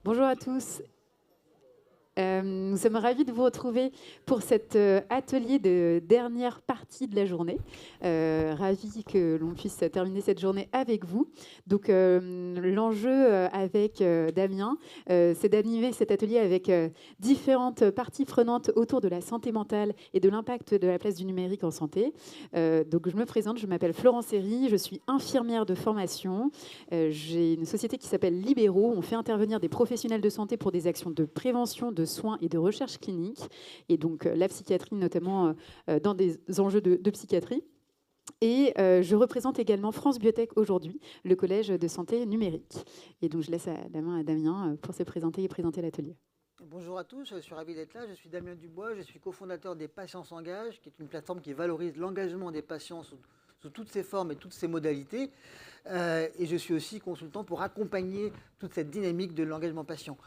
Bonjour à tous. Nous sommes ravis de vous retrouver pour cet atelier de dernière partie de la journée. Ravis que l'on puisse terminer cette journée avec vous. Donc l'enjeu avec Damien, c'est d'animer cet atelier avec différentes parties prenantes autour de la santé mentale et de l'impact de la place du numérique en santé. Donc je me présente, je m'appelle Florence Herry, je suis infirmière de formation. J'ai une société qui s'appelle Libéraux. On fait intervenir des professionnels de santé pour des actions de prévention, de soins et de recherche clinique. Et donc la psychiatrie, notamment dans des enjeux de psychiatrie. Et je représente également France Biotech aujourd'hui, le collège de santé numérique. Et donc je laisse la main à Damien pour se présenter et présenter l'atelier. Bonjour à tous, je suis ravi d'être là. Je suis Damien Dubois, je suis cofondateur des Patients s'engagent, qui est une plateforme qui valorise l'engagement des patients sous toutes ses formes et toutes ses modalités. Et je suis aussi consultant pour accompagner toute cette dynamique de l'engagement patient.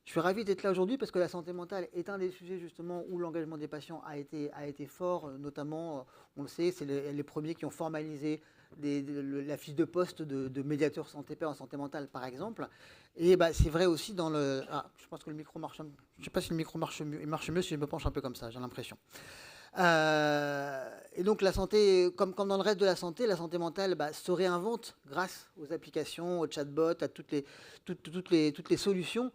Je suis ravi d'être là aujourd'hui parce que la santé mentale est un des sujets justement où l'engagement des patients a été fort, notamment, on le sait, c'est les premiers qui ont formalisé la fiche de poste de médiateur santé paix en santé mentale, par exemple. Et bah, c'est vrai aussi dans le... Ah, je pense que le micro marche... Je ne sais pas si le micro marche mieux. Il marche mieux si je me penche un peu comme ça, j'ai l'impression. Et donc la santé, comme dans le reste de la santé mentale se réinvente grâce aux applications, aux chatbots, à toutes les solutions.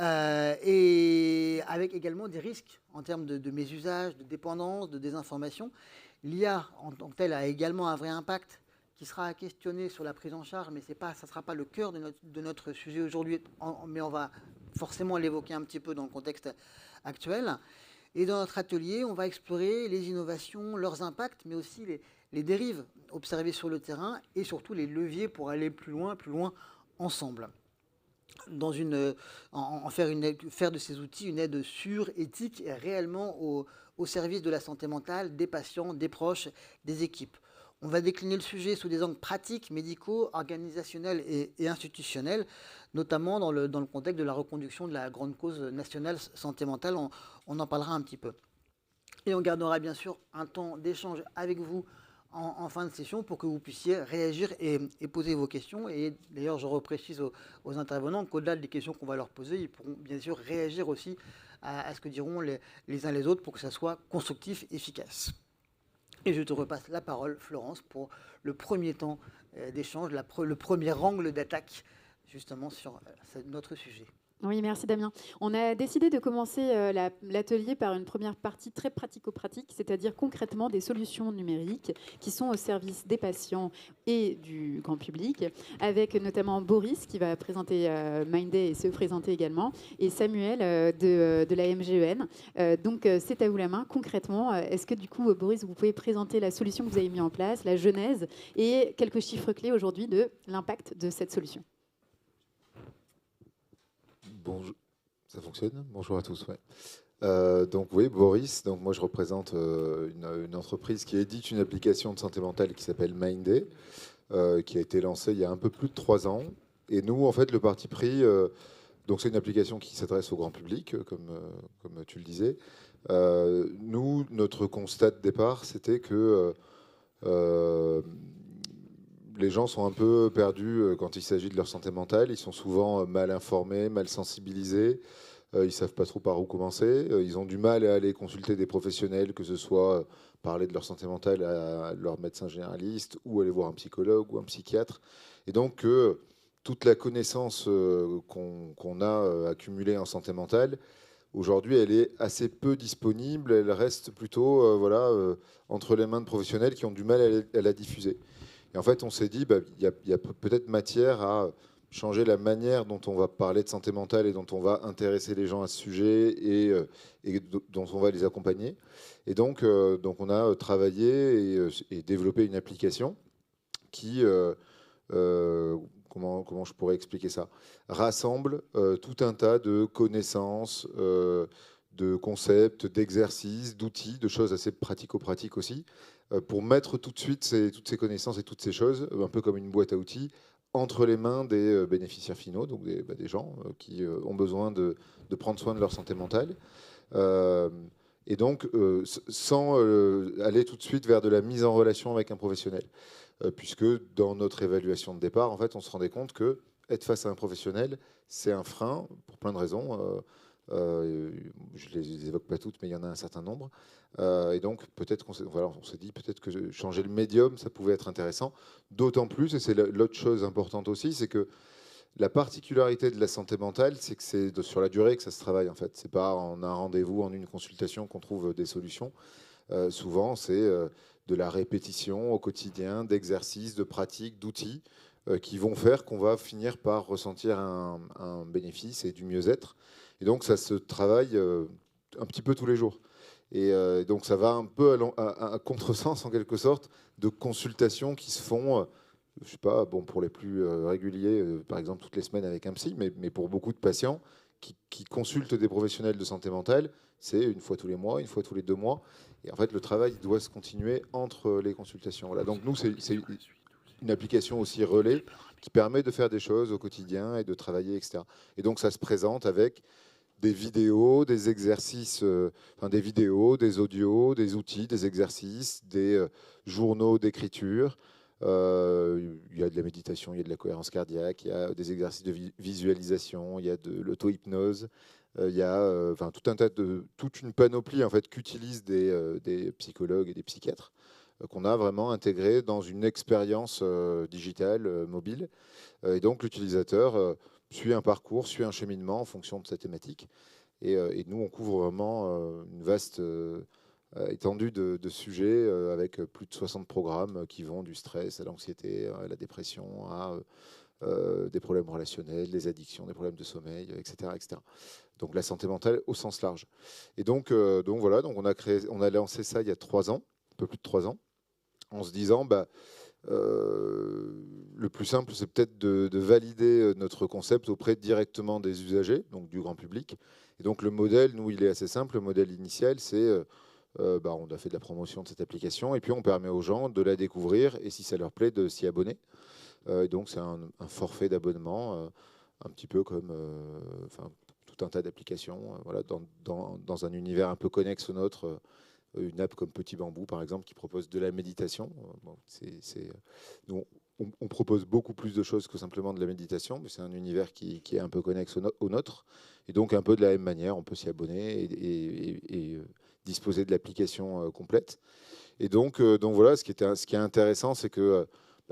Et avec également des risques en termes de mésusage, de dépendance, de désinformation. L'IA en tant que telle a également un vrai impact qui sera à questionner sur la prise en charge, mais ça ne sera pas le cœur de notre sujet aujourd'hui, mais on va forcément l'évoquer un petit peu dans le contexte actuel. Et dans notre atelier, on va explorer les innovations, leurs impacts, mais aussi les dérives observées sur le terrain et surtout les leviers pour aller plus loin ensemble. Faire de ces outils une aide sûre, éthique et réellement au service de la santé mentale des patients, des proches, des équipes. On va décliner le sujet sous des angles pratiques, médicaux, organisationnels et institutionnels, notamment dans le contexte de la reconduction de la grande cause nationale santé mentale. On en parlera un petit peu. Et on gardera bien sûr un temps d'échange avec vous en fin de session pour que vous puissiez réagir et poser vos questions. Et d'ailleurs, je reprécise aux intervenants qu'au-delà des questions qu'on va leur poser, ils pourront bien sûr réagir aussi à ce que diront les uns les autres pour que ça soit constructif, efficace. Et je te repasse la parole, Florence, pour le premier temps d'échange, le premier angle d'attaque justement sur notre sujet. Oui, merci Damien. On a décidé de commencer l'atelier par une première partie très pratico-pratique, c'est-à-dire concrètement des solutions numériques qui sont au service des patients et du grand public, avec notamment Boris qui va présenter Minday et se présenter également, et Samuel de la MGEN. Donc c'est à vous la main. Concrètement, est-ce que du coup, Boris, vous pouvez présenter la solution que vous avez mise en place, la genèse, et quelques chiffres clés aujourd'hui de l'impact de cette solution? Bonjour, ça fonctionne? Bonjour à tous. Donc oui, Boris. Donc moi je représente une entreprise qui édite une application de santé mentale qui s'appelle Minday, qui a été lancée il y a un peu plus de 3 ans. Et nous, en fait, le parti pris, donc c'est une application qui s'adresse au grand public, comme tu le disais. Nous, notre constat de départ, c'était que les gens sont un peu perdus quand il s'agit de leur santé mentale. Ils sont souvent mal informés, mal sensibilisés. Ils ne savent pas trop par où commencer. Ils ont du mal à aller consulter des professionnels, que ce soit parler de leur santé mentale à leur médecin généraliste ou aller voir un psychologue ou un psychiatre. Et donc, toute la connaissance qu'on a accumulée en santé mentale, aujourd'hui, elle est assez peu disponible. Elle reste plutôt entre les mains de professionnels qui ont du mal à la diffuser. Et en fait, on s'est dit, il y a peut-être matière à changer la manière dont on va parler de santé mentale et dont on va intéresser les gens à ce sujet et dont on va les accompagner. Et donc on a travaillé et développé une application qui, comment je pourrais expliquer ça, rassemble tout un tas de connaissances, de concepts, d'exercices, d'outils, de choses assez pratico-pratiques aussi, pour mettre tout de suite toutes ces connaissances et toutes ces choses, un peu comme une boîte à outils, entre les mains des bénéficiaires finaux, donc des gens qui ont besoin de prendre soin de leur santé mentale. Et donc, sans aller tout de suite vers de la mise en relation avec un professionnel. Puisque dans notre évaluation de départ, en fait, on se rendait compte que être face à un professionnel, c'est un frein pour plein de raisons. Je ne les évoque pas toutes, mais il y en a un certain nombre. Et donc, peut-être qu'on s'est dit peut-être que changer le médium, ça pouvait être intéressant. D'autant plus, et c'est l'autre chose importante aussi, c'est que la particularité de la santé mentale, c'est que c'est sur la durée que ça se travaille, en fait. C'est pas en un rendez-vous, en une consultation qu'on trouve des solutions. Souvent, c'est de la répétition au quotidien, d'exercices, de pratiques, d'outils qui vont faire qu'on va finir par ressentir un bénéfice et du mieux-être. Et donc, ça se travaille un petit peu tous les jours. Et donc, ça va un peu à contresens, en quelque sorte, de consultations qui se font, je ne sais pas, bon, pour les plus réguliers, par exemple, toutes les semaines avec un psy, mais pour beaucoup de patients qui consultent des professionnels de santé mentale, c'est une fois tous les mois, une fois tous les 2 mois. Et en fait, le travail doit se continuer entre les consultations. Voilà. Donc, nous, c'est une application aussi relais qui permet de faire des choses au quotidien et de travailler, etc. Et donc, ça se présente avec des vidéos, des exercices, des vidéos, des audios, des outils, des exercices, des journaux d'écriture. Il y a de la méditation, il y a de la cohérence cardiaque, il y a des exercices de visualisation, il y a de l'auto-hypnose, il y a toute une panoplie en fait, qu'utilisent des psychologues et des psychiatres qu'on a vraiment intégré dans une expérience digitale mobile. Et donc l'utilisateur suit un parcours, suit un cheminement en fonction de sa thématique. Et nous, on couvre vraiment une vaste étendue de sujets avec plus de 60 programmes qui vont du stress à l'anxiété, à la dépression, à des problèmes relationnels, des addictions, des problèmes de sommeil, etc., etc. Donc la santé mentale au sens large. Et donc voilà, donc on a lancé ça il y a 3 ans, un peu plus de 3 ans, en se disant, le plus simple, c'est peut-être de valider notre concept auprès directement des usagers, donc du grand public. Et donc le modèle, nous, il est assez simple. Le modèle initial, c'est on a fait de la promotion de cette application et puis on permet aux gens de la découvrir et si ça leur plaît, de s'y abonner. Et donc c'est un forfait d'abonnement, un petit peu comme tout un tas d'applications, voilà, dans un univers un peu connexe au nôtre. Une app comme Petit Bambou, par exemple, qui propose de la méditation. Bon, nous, on propose beaucoup plus de choses que simplement de la méditation, mais c'est un univers qui est un peu connexe au nôtre. Et donc, un peu de la même manière, on peut s'y abonner et disposer de l'application complète. Et donc voilà, ce qui est intéressant, c'est que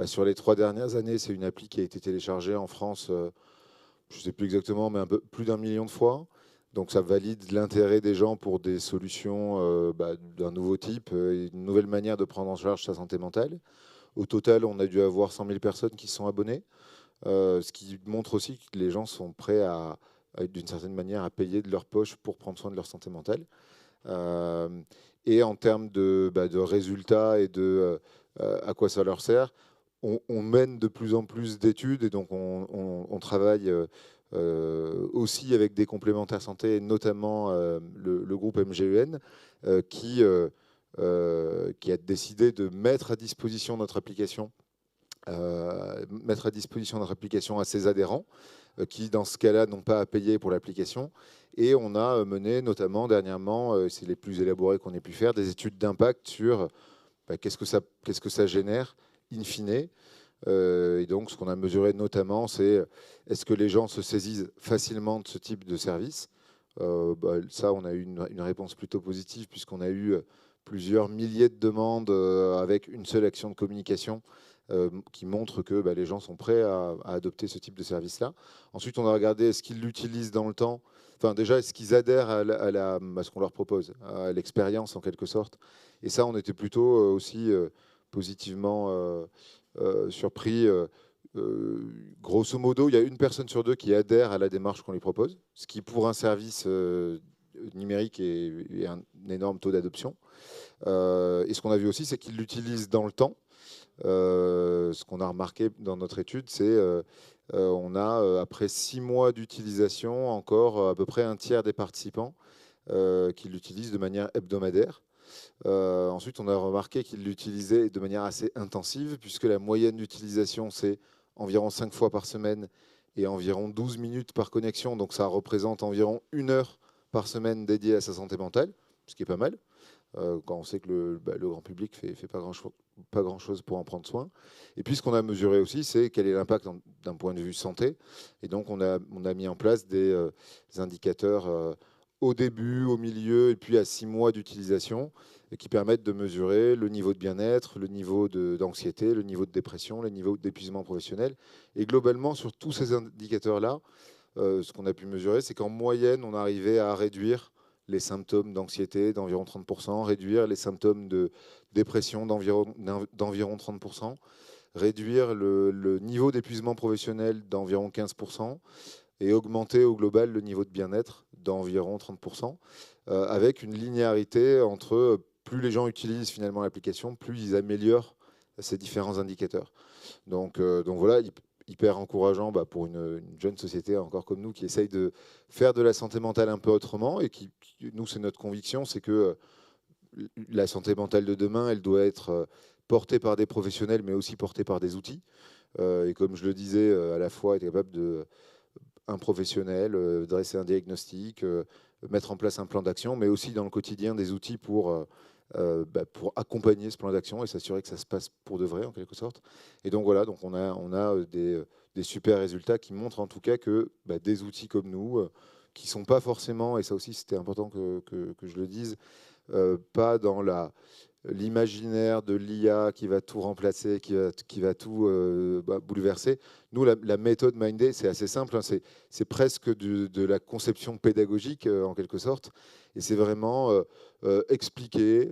sur les 3 dernières années, c'est une appli qui a été téléchargée en France, je ne sais plus exactement, mais un peu plus d'1 million de fois. Donc ça valide l'intérêt des gens pour des solutions d'un nouveau type, une nouvelle manière de prendre en charge sa santé mentale. Au total, on a dû avoir 100 000 personnes qui se sont abonnées, ce qui montre aussi que les gens sont prêts d'une certaine manière, à payer de leur poche pour prendre soin de leur santé mentale. Et en termes de résultats et de à quoi ça leur sert, on mène de plus en plus d'études et donc on travaille aussi avec des complémentaires santé, notamment le groupe MGEN, qui a décidé de mettre à disposition notre application à ses adhérents, qui dans ce cas-là n'ont pas à payer pour l'application. Et on a mené notamment dernièrement, c'est les plus élaborés qu'on ait pu faire, des études d'impact sur qu'est-ce que ça génère in fine. Et donc, ce qu'on a mesuré notamment, c'est est-ce que les gens se saisissent facilement de ce type de service. Ça, on a eu une réponse plutôt positive, puisqu'on a eu plusieurs milliers de demandes avec une seule action de communication qui montre que les gens sont prêts à adopter ce type de service-là. Ensuite, on a regardé est-ce qu'ils l'utilisent dans le temps. Enfin, déjà, est-ce qu'ils adhèrent à ce qu'on leur propose, à l'expérience en quelque sorte. Et ça, on était plutôt aussi positivement surpris. Grosso modo, il y a 1 personne sur 2 qui adhère à la démarche qu'on lui propose, ce qui pour un service numérique est un énorme taux d'adoption. Et ce qu'on a vu aussi, c'est qu'ils l'utilisent dans le temps. Ce qu'on a remarqué dans notre étude, c'est on a, après 6 mois d'utilisation, encore à peu près 1/3 des participants qui l'utilisent de manière hebdomadaire. Ensuite, on a remarqué qu'ils l'utilisaient de manière assez intensive, puisque la moyenne d'utilisation, c'est environ 5 fois par semaine et environ 12 minutes par connexion. Donc ça représente environ 1 heure par semaine dédiée à sa santé mentale, ce qui est pas mal. quand on sait que le grand public fait pas grand-chose pour en prendre soin. Et puis ce qu'on a mesuré aussi, c'est quel est l'impact d'un point de vue santé. Et donc on a mis en place des indicateurs au début, au milieu et puis à 6 mois d'utilisation qui permettent de mesurer le niveau de bien-être, le niveau d'anxiété, le niveau de dépression, le niveau d'épuisement professionnel. Et globalement, sur tous ces indicateurs-là, ce qu'on a pu mesurer, c'est qu'en moyenne, on arrivait à réduire les symptômes d'anxiété d'environ 30%, réduire les symptômes de dépression d'environ 30%, réduire le niveau d'épuisement professionnel d'environ 15% et augmenter au global le niveau de bien-être d'environ 30%, avec une linéarité entre plus les gens utilisent finalement l'application, plus ils améliorent ces différents indicateurs. Donc voilà, hyper encourageant pour une jeune société encore comme nous qui essaye de faire de la santé mentale un peu autrement et nous, c'est notre conviction, c'est que la santé mentale de demain, elle doit être portée par des professionnels, mais aussi portée par des outils. Et comme je le disais, à la fois être capable un professionnel, dresser un diagnostic, mettre en place un plan d'action, mais aussi dans le quotidien des outils pour accompagner ce plan d'action et s'assurer que ça se passe pour de vrai en quelque sorte. Et donc voilà, donc on a des super résultats qui montrent en tout cas que des outils comme nous, qui ne sont pas forcément, et ça aussi c'était important que je le dise, pas dans l'imaginaire de l'IA qui va tout remplacer, qui va tout bouleverser. Nous, la méthode Mindday, c'est assez simple, hein, c'est presque de la conception pédagogique en quelque sorte, et c'est vraiment expliquer,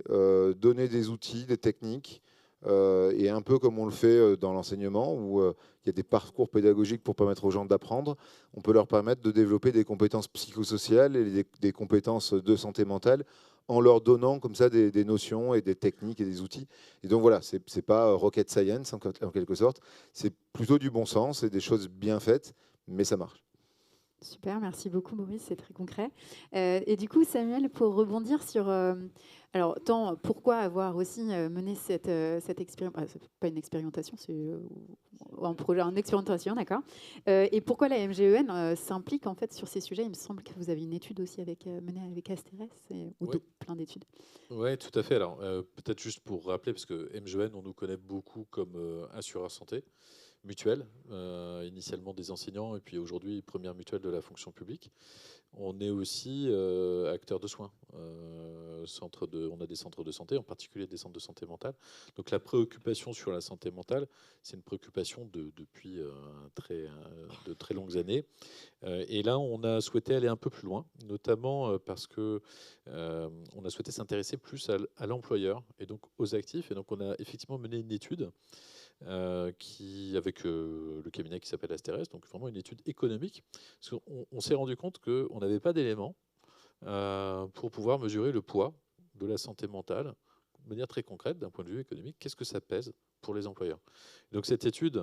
donner des outils, des techniques, et un peu comme on le fait dans l'enseignement, où il y a des parcours pédagogiques pour permettre aux gens d'apprendre, on peut leur permettre de développer des compétences psychosociales et des compétences de santé mentale en leur donnant comme ça des notions et des techniques et des outils. Et donc voilà, c'est pas rocket science en quelque sorte, c'est plutôt du bon sens et des choses bien faites, mais ça marche. Super, merci beaucoup Maurice, c'est très concret. Et du coup, Samuel, pour rebondir sur... alors, pourquoi avoir aussi mené cette expérimentation, c'est pas une expérimentation, c'est un projet en expérimentation, d'accord. Et pourquoi la MGEN s'implique en fait sur ces sujets? Il me semble que vous avez une étude aussi menée avec Asterès, ou Oui. plein d'études. Oui, tout à fait. Alors, peut-être juste pour rappeler, parce que MGEN, on nous connaît beaucoup comme assureur santé, mutuelle, initialement des enseignants, et puis aujourd'hui, première mutuelle de la fonction publique. On est aussi acteur de soins. On a des centres de santé, en particulier des centres de santé mentale. Donc la préoccupation sur la santé mentale, c'est une préoccupation depuis de très longues années. Et là, on a souhaité aller un peu plus loin, notamment parce que on a souhaité s'intéresser plus à l'employeur et donc aux actifs. Et donc on a effectivement mené une étude avec le cabinet qui s'appelle Asterès, donc vraiment une étude économique. Parce qu'on s'est rendu compte qu'on n'avait pas d'éléments pour pouvoir mesurer le poids de la santé mentale de manière très concrète d'un point de vue économique. Qu'est-ce que ça pèse pour les employeurs? Donc cette étude,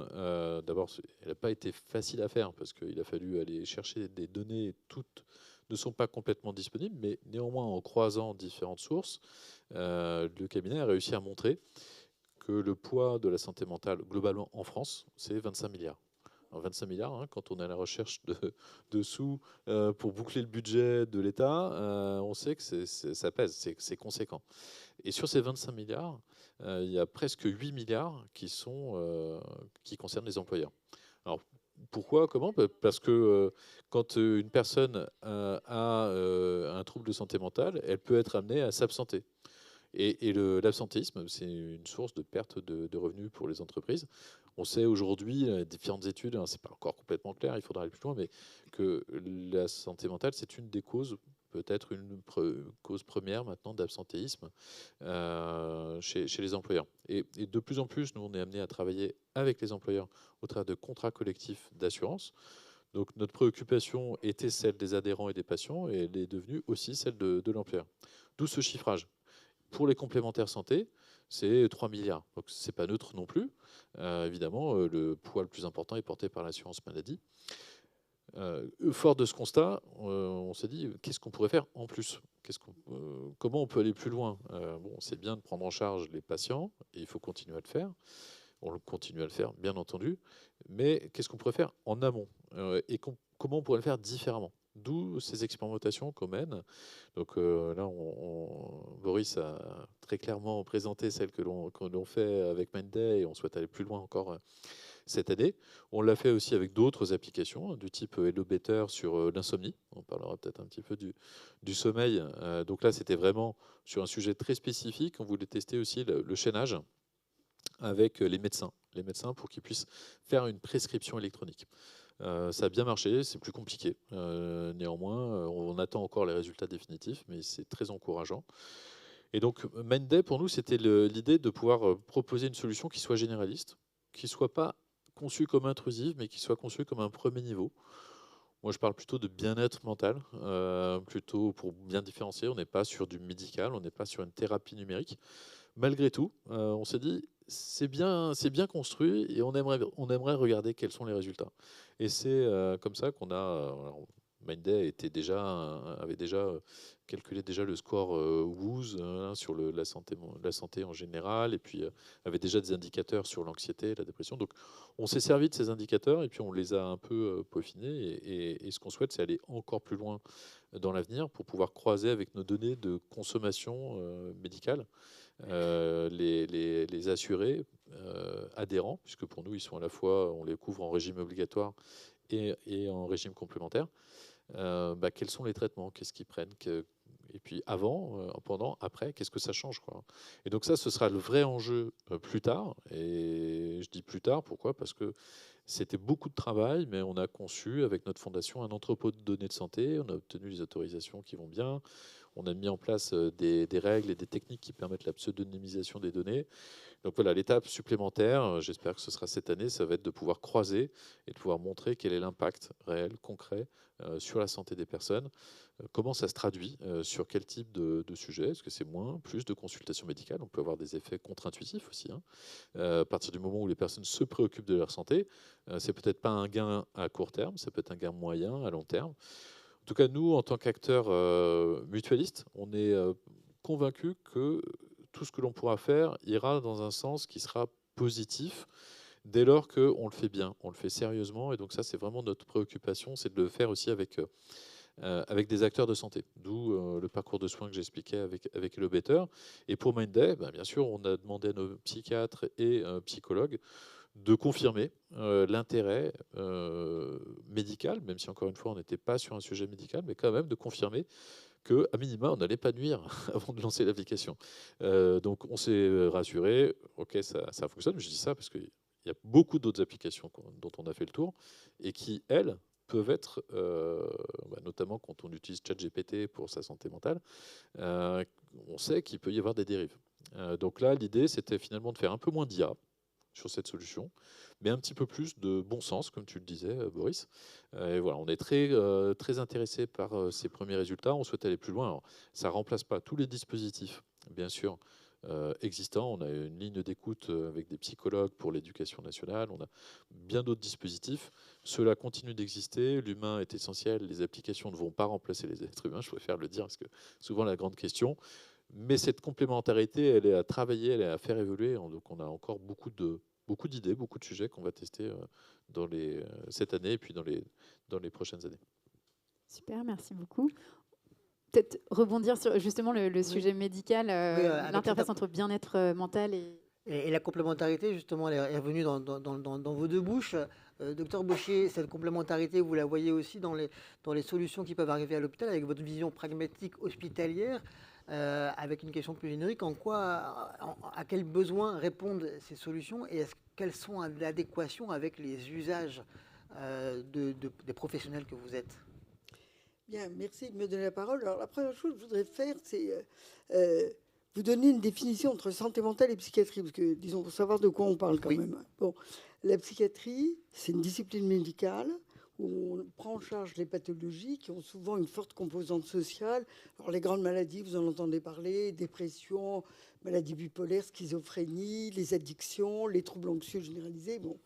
d'abord, elle n'a pas été facile à faire parce qu'il a fallu aller chercher des données, toutes ne sont pas complètement disponibles, mais néanmoins en croisant différentes sources, le cabinet a réussi à montrer que le poids de la santé mentale globalement en France, c'est 25 milliards. Alors 25 milliards, hein, quand on est à la recherche de sous pour boucler le budget de l'État, on sait que ça pèse, c'est conséquent. Et sur ces 25 milliards, il y a presque 8 milliards qui concernent les employeurs. Alors pourquoi? Comment? Parce que quand une personne a un trouble de santé mentale, elle peut être amenée à s'absenter. Et l'absentéisme, c'est une source de perte de revenus pour les entreprises. On sait aujourd'hui, différentes études, hein, c'est pas encore complètement clair, il faudra aller plus loin, mais que la santé mentale, c'est une des causes, peut-être une cause première maintenant d'absentéisme chez les employeurs. Et de plus en plus, nous, on est amené à travailler avec les employeurs au travers de contrats collectifs d'assurance. Donc notre préoccupation était celle des adhérents et des patients, et elle est devenue aussi celle de l'employeur. D'où ce chiffrage. Pour les complémentaires santé, c'est 3 milliards. Donc ce n'est pas neutre non plus. Évidemment, le poids le plus important est porté par l'assurance maladie. Fort de ce constat, on s'est dit, qu'est-ce qu'on pourrait faire en plus? Comment on peut aller plus loin? Bon, c'est bien de prendre en charge les patients, et il faut continuer à le faire. On continue à le faire, bien entendu. Mais qu'est-ce qu'on pourrait faire en amont? Et comment on pourrait le faire différemment? D'où ces expérimentations qu'on mène. Donc là, Boris a très clairement présenté celle que l'on fait avec Menday et on souhaite aller plus loin encore cette année. On l'a fait aussi avec d'autres applications du type Hello Better sur l'insomnie. On parlera peut-être un petit peu du sommeil. Donc là, c'était vraiment sur un sujet très spécifique. On voulait tester aussi le chaînage avec les médecins pour qu'ils puissent faire une prescription électronique. Ça a bien marché, c'est plus compliqué. Néanmoins, on attend encore les résultats définitifs, mais c'est très encourageant. Et donc, Menday, pour nous, c'était l'idée de pouvoir proposer une solution qui soit généraliste, qui ne soit pas conçue comme intrusive, mais qui soit conçue comme un premier niveau. Moi, je parle plutôt de bien-être mental, plutôt pour bien différencier. On n'est pas sur du médical, on n'est pas sur une thérapie numérique. Malgré tout, on s'est dit, c'est bien construit et on aimerait regarder quels sont les résultats. Et c'est comme ça qu'on a... Minday avait déjà calculé le score WOOS sur la santé en général, et puis avait déjà des indicateurs sur l'anxiété, la dépression. Donc on s'est servi de ces indicateurs et puis on les a un peu peaufinés. Et ce qu'on souhaite, c'est aller encore plus loin dans l'avenir pour pouvoir croiser avec nos données de consommation médicale les assurés adhérents, puisque pour nous, ils sont à la fois, on les couvre en régime obligatoire et en régime complémentaire. Quels sont les traitements, qu'est-ce qu'ils prennent, et puis avant, pendant, après, qu'est-ce que ça change, quoi. Et donc ça, ce sera le vrai enjeu plus tard. Et je dis plus tard, pourquoi? Parce que c'était beaucoup de travail, mais on a conçu avec notre fondation un entrepôt de données de santé. On a obtenu les autorisations qui vont bien. On a mis en place des règles et des techniques qui permettent la pseudonymisation des données. Donc voilà, l'étape supplémentaire, j'espère que ce sera cette année, ça va être de pouvoir croiser et de pouvoir montrer quel est l'impact réel, concret sur la santé des personnes, comment ça se traduit, sur quel type de sujet, est-ce que c'est moins, plus de consultations médicales, on peut avoir des effets contre-intuitifs aussi. À partir du moment où les personnes se préoccupent de leur santé, c'est peut-être pas un gain à court terme, c'est peut-être un gain moyen, à long terme. En tout cas, nous, en tant qu'acteurs mutualistes, on est convaincus que tout ce que l'on pourra faire ira dans un sens qui sera positif dès lors qu'on le fait bien, on le fait sérieusement. Et donc ça, c'est vraiment notre préoccupation, c'est de le faire aussi avec des acteurs de santé. D'où le parcours de soins que j'expliquais avec Hello Better. Et pour Minday, bien sûr, on a demandé à nos psychiatres et psychologues de confirmer l'intérêt médical, même si encore une fois on n'était pas sur un sujet médical, mais quand même de confirmer qu'à minima on n'allait pas nuire avant de lancer l'application. Donc on s'est rassuré, ok, ça fonctionne. Je dis ça parce qu'il y a beaucoup d'autres applications dont on a fait le tour et qui, elles, peuvent être, notamment quand on utilise ChatGPT pour sa santé mentale, on sait qu'il peut y avoir des dérives. Donc là, l'idée, c'était finalement de faire un peu moins d'IA sur cette solution, mais un petit peu plus de bon sens, comme tu le disais, Boris. Et voilà, on est très intéressé par ces premiers résultats. On souhaite aller plus loin. Alors, ça ne remplace pas tous les dispositifs, bien sûr, existants. On a une ligne d'écoute avec des psychologues pour l'éducation nationale. On a bien d'autres dispositifs. Cela continue d'exister. L'humain est essentiel. Les applications ne vont pas remplacer les êtres humains. Je préfère le dire parce que souvent la grande question. Mais cette complémentarité, elle est à travailler, elle est à faire évoluer. Donc on a encore beaucoup d'idées, beaucoup de sujets qu'on va tester cette année et puis dans les prochaines années. Super, merci beaucoup. Peut-être rebondir sur justement le sujet médical, l'interface entre bien-être mental et la complémentarité, justement, elle est revenue dans vos deux bouches. Docteur Bauchier, cette complémentarité, vous la voyez aussi dans les solutions qui peuvent arriver à l'hôpital, avec votre vision pragmatique hospitalière, avec une question plus générique. À quels besoins répondent ces solutions et qu'elles sont en adéquation avec les usages des professionnels que vous êtes? Bien, merci de me donner la parole. Alors, la première chose que je voudrais faire, c'est vous donner une définition entre santé mentale et psychiatrie, parce que, disons, pour savoir de quoi on parle quand même. Bon, la psychiatrie, c'est une discipline médicale où on prend en charge les pathologies qui ont souvent une forte composante sociale. Alors, les grandes maladies, vous en entendez parler, dépression, maladie bipolaire, schizophrénie, les addictions, les troubles anxieux généralisés. Bon,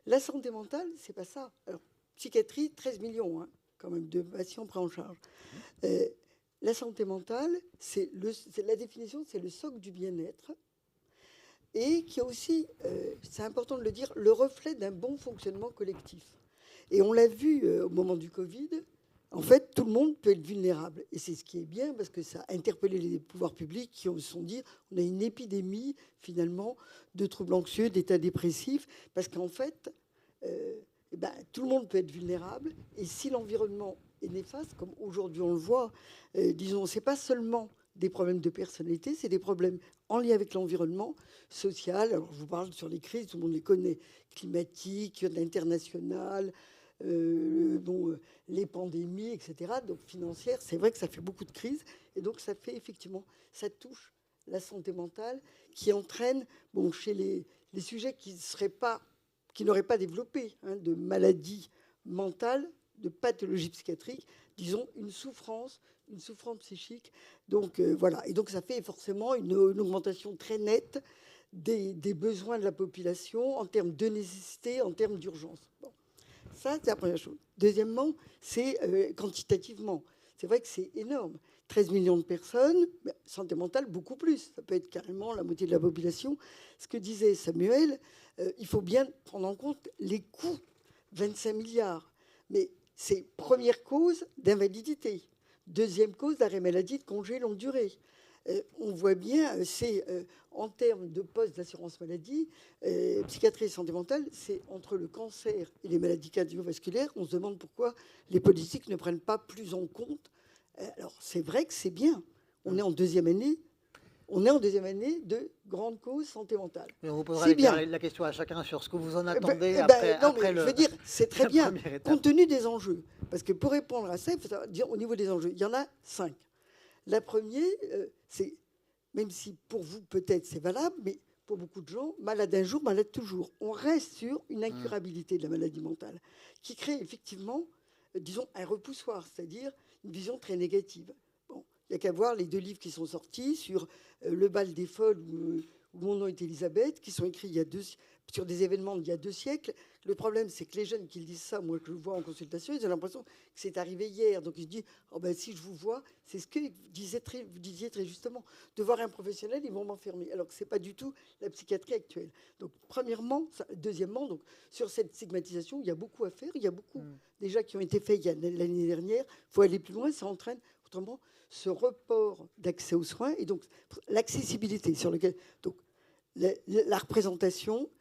la santé mentale, c'est pas ça. Alors, psychiatrie, 13 millions, quand même, de patients pris en charge. La santé mentale, la définition, c'est le socle du bien-être et qui est aussi, c'est important de le dire, le reflet d'un bon fonctionnement collectif. Et on l'a vu au moment du Covid, en fait, tout le monde peut être vulnérable. Et c'est ce qui est bien, parce que ça a interpellé les pouvoirs publics qui se sont dit on a une épidémie, finalement, de troubles anxieux, d'états dépressifs, parce qu'en fait, tout le monde peut être vulnérable. Et si l'environnement est néfaste, comme aujourd'hui on le voit, disons, c'est pas seulement des problèmes de personnalité, c'est des problèmes en lien avec l'environnement social. Alors, je vous parle sur les crises, tout le monde les connaît, climatiques, internationales, les pandémies, etc. Donc financières, c'est vrai que ça fait beaucoup de crises. Et donc ça fait effectivement, ça touche la santé mentale, qui entraîne, chez les sujets qui n'auraient pas développé de maladies mentales, de pathologies psychiatriques, disons une souffrance psychique. Donc voilà. Et donc ça fait forcément une augmentation très nette des besoins de la population en termes de nécessité, en termes d'urgence. Bon. Ça, c'est la première chose. Deuxièmement, c'est quantitativement. C'est vrai que c'est énorme. 13 millions de personnes, santé mentale, beaucoup plus. Ça peut être carrément la moitié de la population. Ce que disait Samuel, il faut bien prendre en compte les coûts. 25 milliards. Mais c'est première cause d'invalidité. Deuxième cause d'arrêt maladie de congé longue durée. On voit bien, c'est en termes de poste d'assurance maladie, psychiatrie et santé mentale, c'est entre le cancer et les maladies cardiovasculaires. On se demande pourquoi les politiques ne prennent pas plus en compte. Alors, c'est vrai que c'est bien. On est en deuxième année. On est en deuxième année de grande cause santé mentale. Mais on vous posera la question à chacun sur ce que vous en attendez je veux dire, c'est très bien, compte tenu des enjeux. Parce que pour répondre à ça, il faut dire au niveau des enjeux, il y en a 5. La première, c'est, même si pour vous peut-être c'est valable, mais pour beaucoup de gens, malade un jour, malade toujours. On reste sur une incurabilité de la maladie mentale qui crée effectivement, disons, un repoussoir, c'est-à-dire une vision très négative. Bon, il n'y a qu'à voir les 2 livres qui sont sortis sur Le bal des folles où Mon nom est Elisabeth, qui sont écrits sur des événements d'il y a 2 siècles. Le problème, c'est que les jeunes qui disent ça, moi, que je vois en consultation, ils ont l'impression que c'est arrivé hier. Donc, ils se disent, si je vous vois, c'est ce que vous disiez très justement. De voir un professionnel, ils vont m'enfermer. Alors que ce n'est pas du tout la psychiatrie actuelle. Donc, premièrement. Deuxièmement, donc, sur cette stigmatisation, il y a beaucoup à faire. Il y a beaucoup déjà qui ont été faits l'année dernière. Il faut aller plus loin. Ça entraîne, autrement, ce report d'accès aux soins. Et donc, l'accessibilité sur lequel... Donc, la représentation,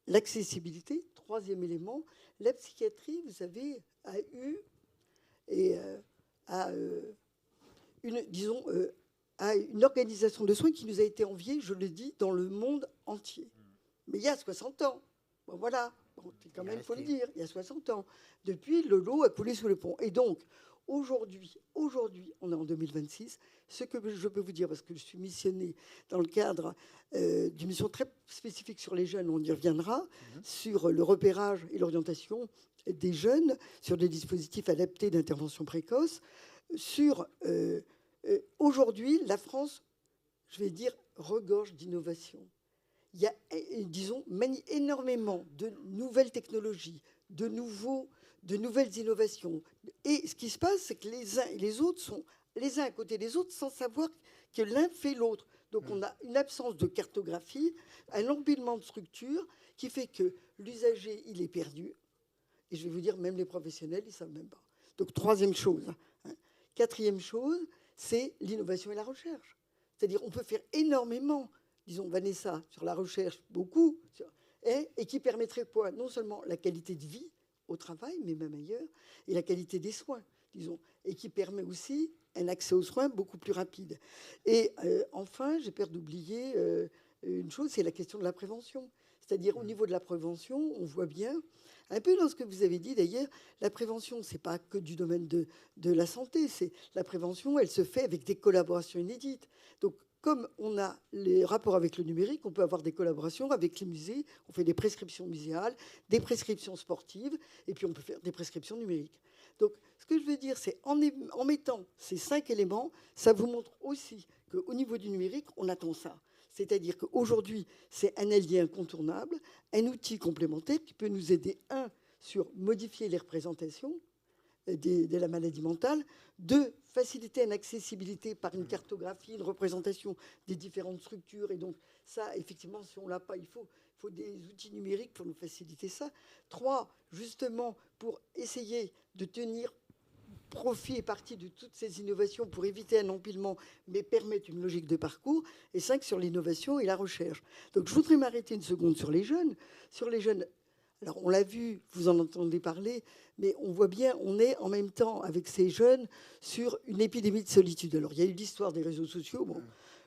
l'accessibilité. Troisième élément, la psychiatrie, vous savez, a eu une organisation de soins qui nous a été enviée, je le dis, dans le monde entier. Mais il y a 60 ans. Bon, voilà, c'est quand même, il faut le dire, il y a 60 ans. Depuis, le lot a coulé sous le pont. Et donc, aujourd'hui, on est en 2026. Ce que je peux vous dire, parce que je suis missionnée dans le cadre d'une mission très spécifique sur les jeunes, on y reviendra, sur le repérage et l'orientation des jeunes, sur des dispositifs adaptés d'intervention précoce. Aujourd'hui, la France, je vais dire, regorge d'innovation. Il y a, disons, énormément de nouvelles technologies, de nouvelles innovations. Et ce qui se passe, c'est que les uns et les autres sont les uns à côté des autres sans savoir que l'un fait l'autre. Donc on a une absence de cartographie, un empilement de structures qui fait que l'usager, il est perdu. Et je vais vous dire, même les professionnels, ils ne savent même pas. Donc troisième chose. Quatrième chose, c'est l'innovation et la recherche. C'est-à-dire on peut faire énormément, disons Vanessa, sur la recherche, beaucoup, et qui permettrait quoi? Non seulement la qualité de vie au travail, mais même ailleurs, et la qualité des soins, disons, et qui permet aussi un accès aux soins beaucoup plus rapide. Et enfin, j'ai peur d'oublier une chose, c'est la question de la prévention. C'est-à-dire au niveau de la prévention, on voit bien, un peu dans ce que vous avez dit d'ailleurs, la prévention, ce n'est pas que du domaine de la santé, c'est la prévention, elle se fait avec des collaborations inédites. Donc, comme on a les rapports avec le numérique, on peut avoir des collaborations avec les musées, on fait des prescriptions muséales, des prescriptions sportives, et puis on peut faire des prescriptions numériques. Donc, ce que je veux dire, c'est en mettant ces 5 éléments, ça vous montre aussi qu'au niveau du numérique, on attend ça. C'est-à-dire qu'aujourd'hui, c'est un allié incontournable, un outil complémentaire qui peut nous aider, sur modifier les représentations de la maladie mentale, 2, faciliter une accessibilité par une cartographie, une représentation des différentes structures. Et donc, ça, effectivement, si on ne l'a pas, il faut des outils numériques pour nous faciliter ça. 3, justement, pour essayer de tenir profit et partie de toutes ces innovations pour éviter un empilement, mais permettre une logique de parcours. Et 5, sur l'innovation et la recherche. Donc, je voudrais m'arrêter une seconde sur les jeunes. Sur les jeunes, alors on l'a vu, vous en entendez parler, mais on voit bien, on est en même temps avec ces jeunes sur une épidémie de solitude. Alors, il y a eu l'histoire des réseaux sociaux. Bon,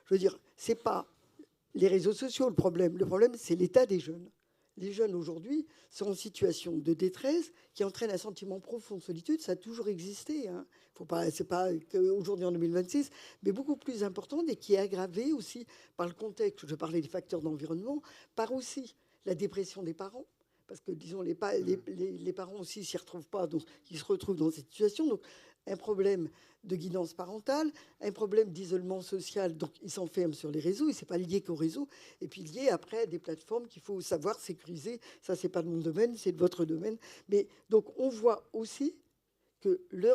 je veux dire, c'est pas les réseaux sociaux le problème. Le problème, c'est l'état des jeunes. Les jeunes aujourd'hui sont en situation de détresse qui entraîne un sentiment profond de solitude. Ça a toujours existé. Hein. C'est pas qu'aujourd'hui en 2026, mais beaucoup plus important et qui est aggravé aussi par le contexte. Je parlais des facteurs d'environnement, par aussi la dépression des parents. Parce que, disons, les parents aussi s'y retrouvent pas, donc ils se retrouvent dans cette situation. Donc, un problème de guidance parentale, un problème d'isolement social, donc ils s'enferment sur les réseaux, et c'est pas lié qu'au réseau, et puis lié après à des plateformes qu'il faut savoir sécuriser. Ça, c'est pas de mon domaine, c'est de votre domaine. Mais donc, on voit aussi que le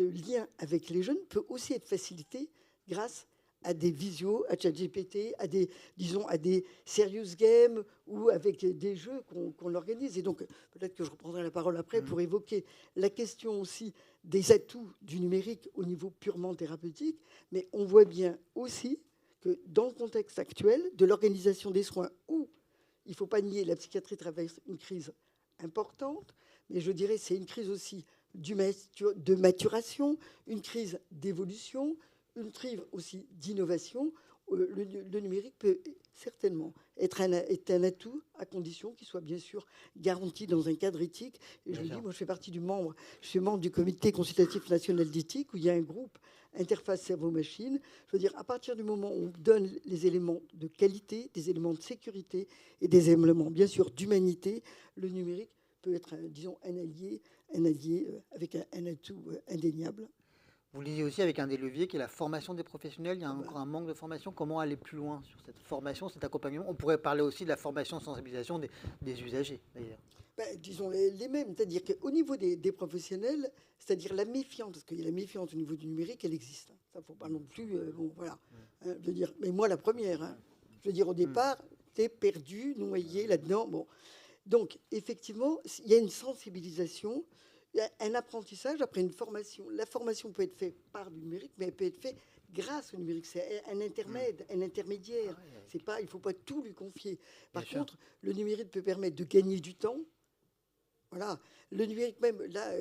lien avec les jeunes peut aussi être facilité grâce à des visios, à ChatGPT, à des serious games ou avec des jeux qu'on organise. Et donc, peut-être que je reprendrai la parole après pour évoquer la question aussi des atouts du numérique au niveau purement thérapeutique. Mais on voit bien aussi que dans le contexte actuel de l'organisation des soins, où il ne faut pas nier, la psychiatrie traverse une crise importante, mais je dirais c'est une crise aussi de maturation, une crise d'évolution, une crise aussi d'innovation. Le numérique peut certainement être un atout à condition qu'il soit bien sûr garanti dans un cadre éthique. Et je le dis, moi je suis membre du comité consultatif national d'éthique où il y a un groupe interface cerveau-machine. Je veux dire, à partir du moment où on donne les éléments de qualité, des éléments de sécurité et des éléments bien sûr d'humanité, le numérique peut être, disons, un allié avec un atout indéniable. Vous le disiez aussi avec un des leviers qui est la formation des professionnels. Il y a encore un manque de formation. Comment aller plus loin sur cette formation, cet accompagnement? On pourrait parler aussi de la formation, sensibilisation des usagers, d'ailleurs. Disons les mêmes. C'est-à-dire qu'au niveau des professionnels, c'est-à-dire la méfiance, parce qu'il y a la méfiance au niveau du numérique, elle existe. Ça ne faut pas non plus... bon, voilà. Hein, je veux dire, mais moi, la première. Hein, je veux dire, au départ, tu es perdu, noyé là-dedans. Bon. Donc, effectivement, il y a une sensibilisation, un apprentissage après une formation. La formation peut être faite par du numérique, mais elle peut être faite grâce au numérique. C'est un intermède, un intermédiaire. C'est pas, il ne faut pas tout lui confier. Par contre, le numérique peut permettre de gagner du temps. Voilà. Le numérique même, là,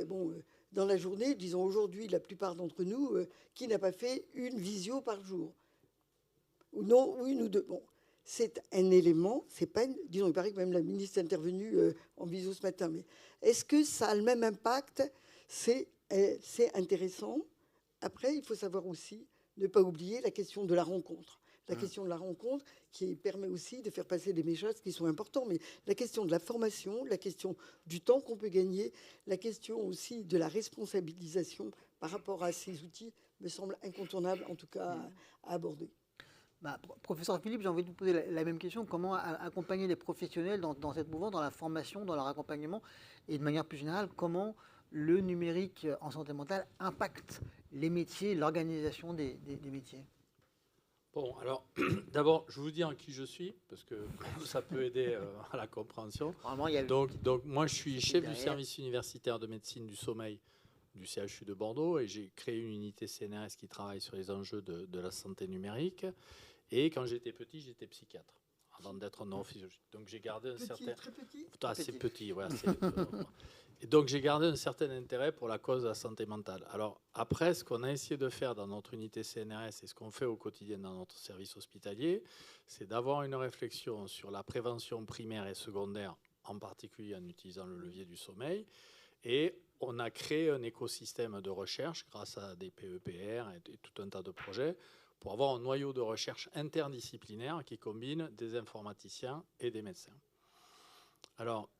dans la journée, disons aujourd'hui, la plupart d'entre nous, qui n'a pas fait une visio par jour? Ou non, ou une ou deux. Bon. C'est un élément, c'est pas disons, il paraît que même la ministre est intervenue en visio ce matin, mais est-ce que ça a le même impact? C'est intéressant. Après, il faut savoir aussi ne pas oublier la question de la rencontre. La question de la rencontre qui permet aussi de faire passer des messages qui sont importants, mais la question de la formation, la question du temps qu'on peut gagner, la question aussi de la responsabilisation par rapport à ces outils me semble incontournable, en tout cas, à aborder. Professeur Philippe, j'ai envie de vous poser la même question. Comment accompagner les professionnels dans cette mouvance, dans la formation, dans leur accompagnement, et de manière plus générale, comment le numérique en santé mentale impacte les métiers, l'organisation des métiers? Bon, alors, d'abord, je vous dis en qui je suis, parce que ça peut aider à la compréhension. Donc, moi, je suis chef du service universitaire de médecine du sommeil du CHU de Bordeaux, et j'ai créé une unité CNRS qui travaille sur les enjeux de la santé numérique. Et quand j'étais petit, j'étais psychiatre, avant d'être neurophysiologiste. Donc j'ai gardé un certain... Très petit. Assez petit, ouais. Et donc j'ai gardé un certain intérêt pour la cause de la santé mentale. Alors après, ce qu'on a essayé de faire dans notre unité CNRS et ce qu'on fait au quotidien dans notre service hospitalier, c'est d'avoir une réflexion sur la prévention primaire et secondaire, en particulier en utilisant le levier du sommeil. Et on a créé un écosystème de recherche grâce à des PEPR et tout un tas de projets pour avoir un noyau de recherche interdisciplinaire qui combine des informaticiens et des médecins. Alors,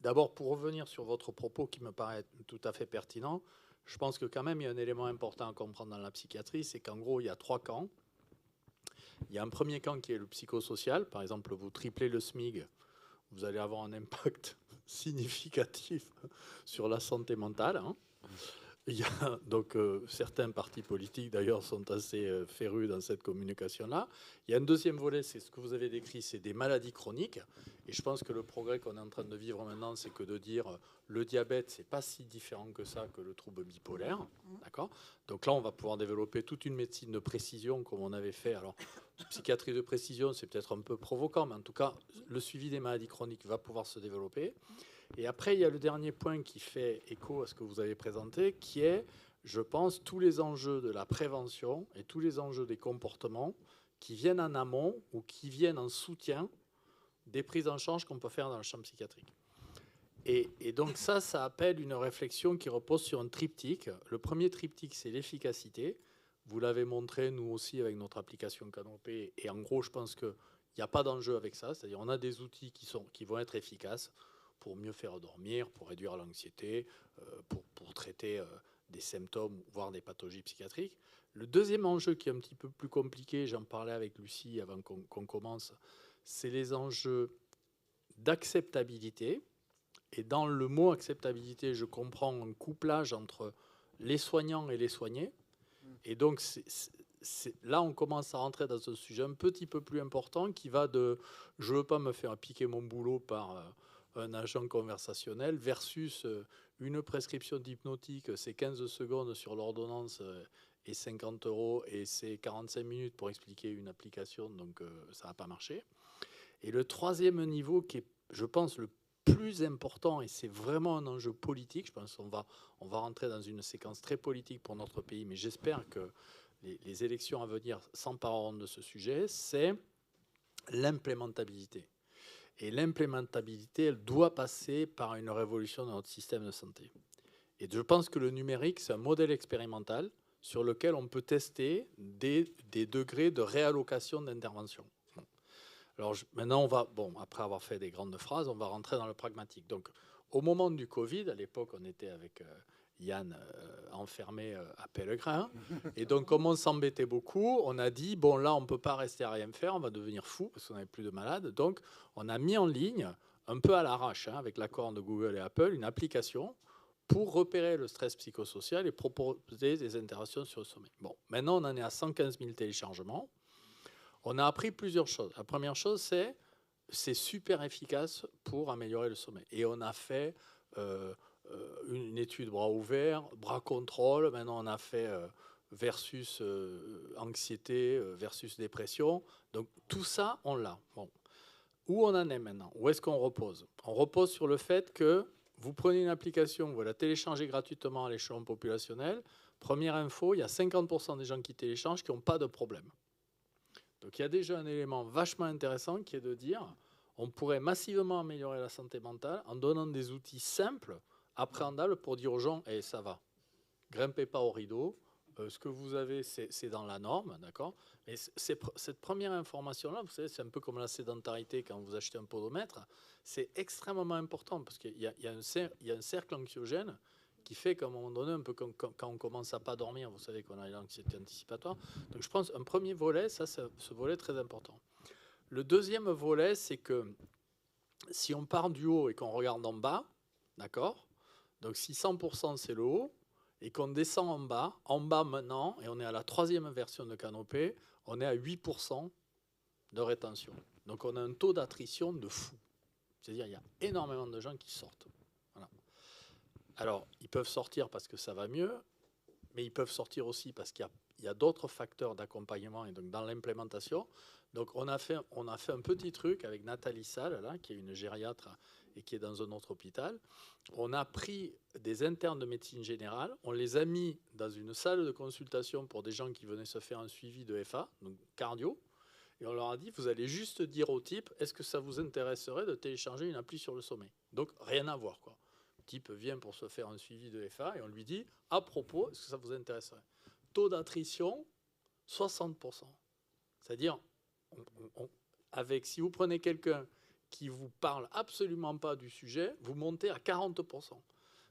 d'abord, pour revenir sur votre propos qui me paraît tout à fait pertinent, je pense que quand même, il y a un élément important à comprendre dans la psychiatrie, c'est qu'en gros, il y a 3 camps. Il y a un premier camp qui est le psychosocial. Par exemple, vous triplez le SMIG, vous allez avoir un impact significatif sur la santé mentale. Hein. Il y a donc certains partis politiques d'ailleurs sont assez férus dans cette communication-là. Il y a un deuxième volet, c'est ce que vous avez décrit, c'est des maladies chroniques. Et je pense que le progrès qu'on est en train de vivre maintenant, c'est que de dire le diabète, c'est pas si différent que ça que le trouble bipolaire, d'accord. Donc là, on va pouvoir développer toute une médecine de précision comme on avait fait. Alors, psychiatrie de précision, c'est peut-être un peu provoquant, mais en tout cas, le suivi des maladies chroniques va pouvoir se développer. Et après, il y a le dernier point qui fait écho à ce que vous avez présenté, qui est, je pense, tous les enjeux de la prévention et tous les enjeux des comportements qui viennent en amont ou qui viennent en soutien des prises en charge qu'on peut faire dans le champ psychiatrique. Et donc ça appelle une réflexion qui repose sur un triptyque. Le premier triptyque, c'est l'efficacité. Vous l'avez montré, nous aussi, avec notre application Canopé. Et en gros, je pense qu'il n'y a pas d'enjeu avec ça. C'est-à-dire on a des outils qui vont être efficaces pour mieux faire dormir, pour réduire l'anxiété, pour traiter des symptômes, voire des pathologies psychiatriques. Le deuxième enjeu qui est un petit peu plus compliqué, j'en parlais avec Lucie avant qu'on commence, c'est les enjeux d'acceptabilité. Et dans le mot acceptabilité, je comprends un couplage entre les soignants et les soignés. Et donc, là, on commence à rentrer dans un sujet un petit peu plus important qui va de « je ne veux pas me faire piquer mon boulot par un agent conversationnel » versus une prescription d'hypnotique, c'est 15 secondes sur l'ordonnance et 50 € et c'est 45 minutes pour expliquer une application, donc ça n'a pas marché. Et le troisième niveau qui est, je pense, le plus important, et c'est vraiment un enjeu politique, je pense qu'on va rentrer dans une séquence très politique pour notre pays, mais j'espère que les élections à venir s'empareront de ce sujet, c'est l'implémentabilité. Et l'implémentabilité, elle doit passer par une révolution de notre système de santé. Et je pense que le numérique, c'est un modèle expérimental sur lequel on peut tester des degrés de réallocation d'intervention. Alors maintenant, après avoir fait des grandes phrases, on va rentrer dans le pragmatique. Donc, au moment du Covid, à l'époque, on était avec Yann enfermé à Pellegrin. Et donc, comme on s'embêtait beaucoup, on a dit, bon, là, on ne peut pas rester à rien faire, on va devenir fou parce qu'on n'avait plus de malades. Donc, on a mis en ligne, un peu à l'arrache, avec l'accord de Google et Apple, une application pour repérer le stress psychosocial et proposer des interventions sur le sommeil. Bon, maintenant, on en est à 115 000 téléchargements. On a appris plusieurs choses. La première chose, c'est super efficace pour améliorer le sommeil. Et on a fait une étude bras ouverts, bras contrôle. Maintenant, on a fait versus anxiété, versus dépression. Donc, tout ça, on l'a. Bon. Où on en est maintenant? Où est-ce qu'on repose? On repose sur le fait que vous prenez une application, vous la téléchargez gratuitement à l'échelon populationnel. Première info, il y a 50% des gens qui téléchargent qui n'ont pas de problème. Donc il y a déjà un élément vachement intéressant qui est de dire on pourrait massivement améliorer la santé mentale en donnant des outils simples, appréhendables pour dire aux gens « ça va, grimpez pas au rideau, ce que vous avez c'est dans la norme, d'accord ?» Mais cette première information-là, vous savez, c'est un peu comme la sédentarité quand vous achetez un podomètre, c'est extrêmement important parce qu'il y a un cercle anxiogène qui fait qu'à un moment donné, un peu comme quand on commence à pas dormir, vous savez qu'on a l'anxiété anticipatoire. Donc je pense un premier volet, ça c'est ce volet très important. Le deuxième volet, c'est que si on part du haut et qu'on regarde en bas, d'accord, donc si 100% c'est le haut, et qu'on descend en bas maintenant, et on est à la troisième version de Canopé, on est à 8% de rétention. Donc on a un taux d'attrition de fou. C'est-à-dire il y a énormément de gens qui sortent. Alors, ils peuvent sortir parce que ça va mieux, mais ils peuvent sortir aussi parce qu'il y a d'autres facteurs d'accompagnement et donc dans l'implémentation. Donc, on a fait un petit truc avec Nathalie Salle, là, qui est une gériatre et qui est dans un autre hôpital. On a pris des internes de médecine générale, on les a mis dans une salle de consultation pour des gens qui venaient se faire un suivi de FA, donc cardio, et on leur a dit, vous allez juste dire au type, est-ce que ça vous intéresserait de télécharger une appli sur le sommeil? Donc, rien à voir, quoi. Le type vient pour se faire un suivi de FA et on lui dit, à propos, est-ce que ça vous intéresserait? Taux d'attrition, 60%. C'est-à-dire, si vous prenez quelqu'un qui ne vous parle absolument pas du sujet, vous montez à 40%.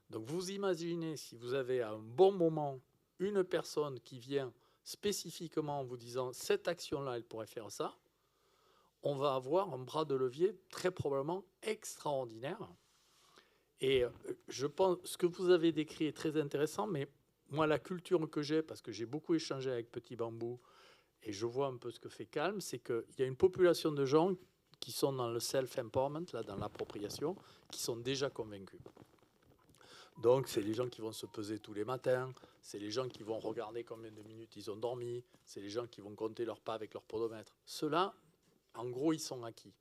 Donc vous imaginez si vous avez à un bon moment une personne qui vient spécifiquement en vous disant, cette action-là, elle pourrait faire ça, on va avoir un bras de levier très probablement extraordinaire. Et je pense ce que vous avez décrit est très intéressant, mais moi, la culture que j'ai, parce que j'ai beaucoup échangé avec Petit Bambou, et je vois un peu ce que fait Calme, c'est qu'il y a une population de gens qui sont dans le self-empowerment, là, dans l'appropriation, qui sont déjà convaincus. Donc, c'est les gens qui vont se peser tous les matins, c'est les gens qui vont regarder combien de minutes ils ont dormi, c'est les gens qui vont compter leurs pas avec leur podomètre. Ceux-là, en gros, ils sont acquis.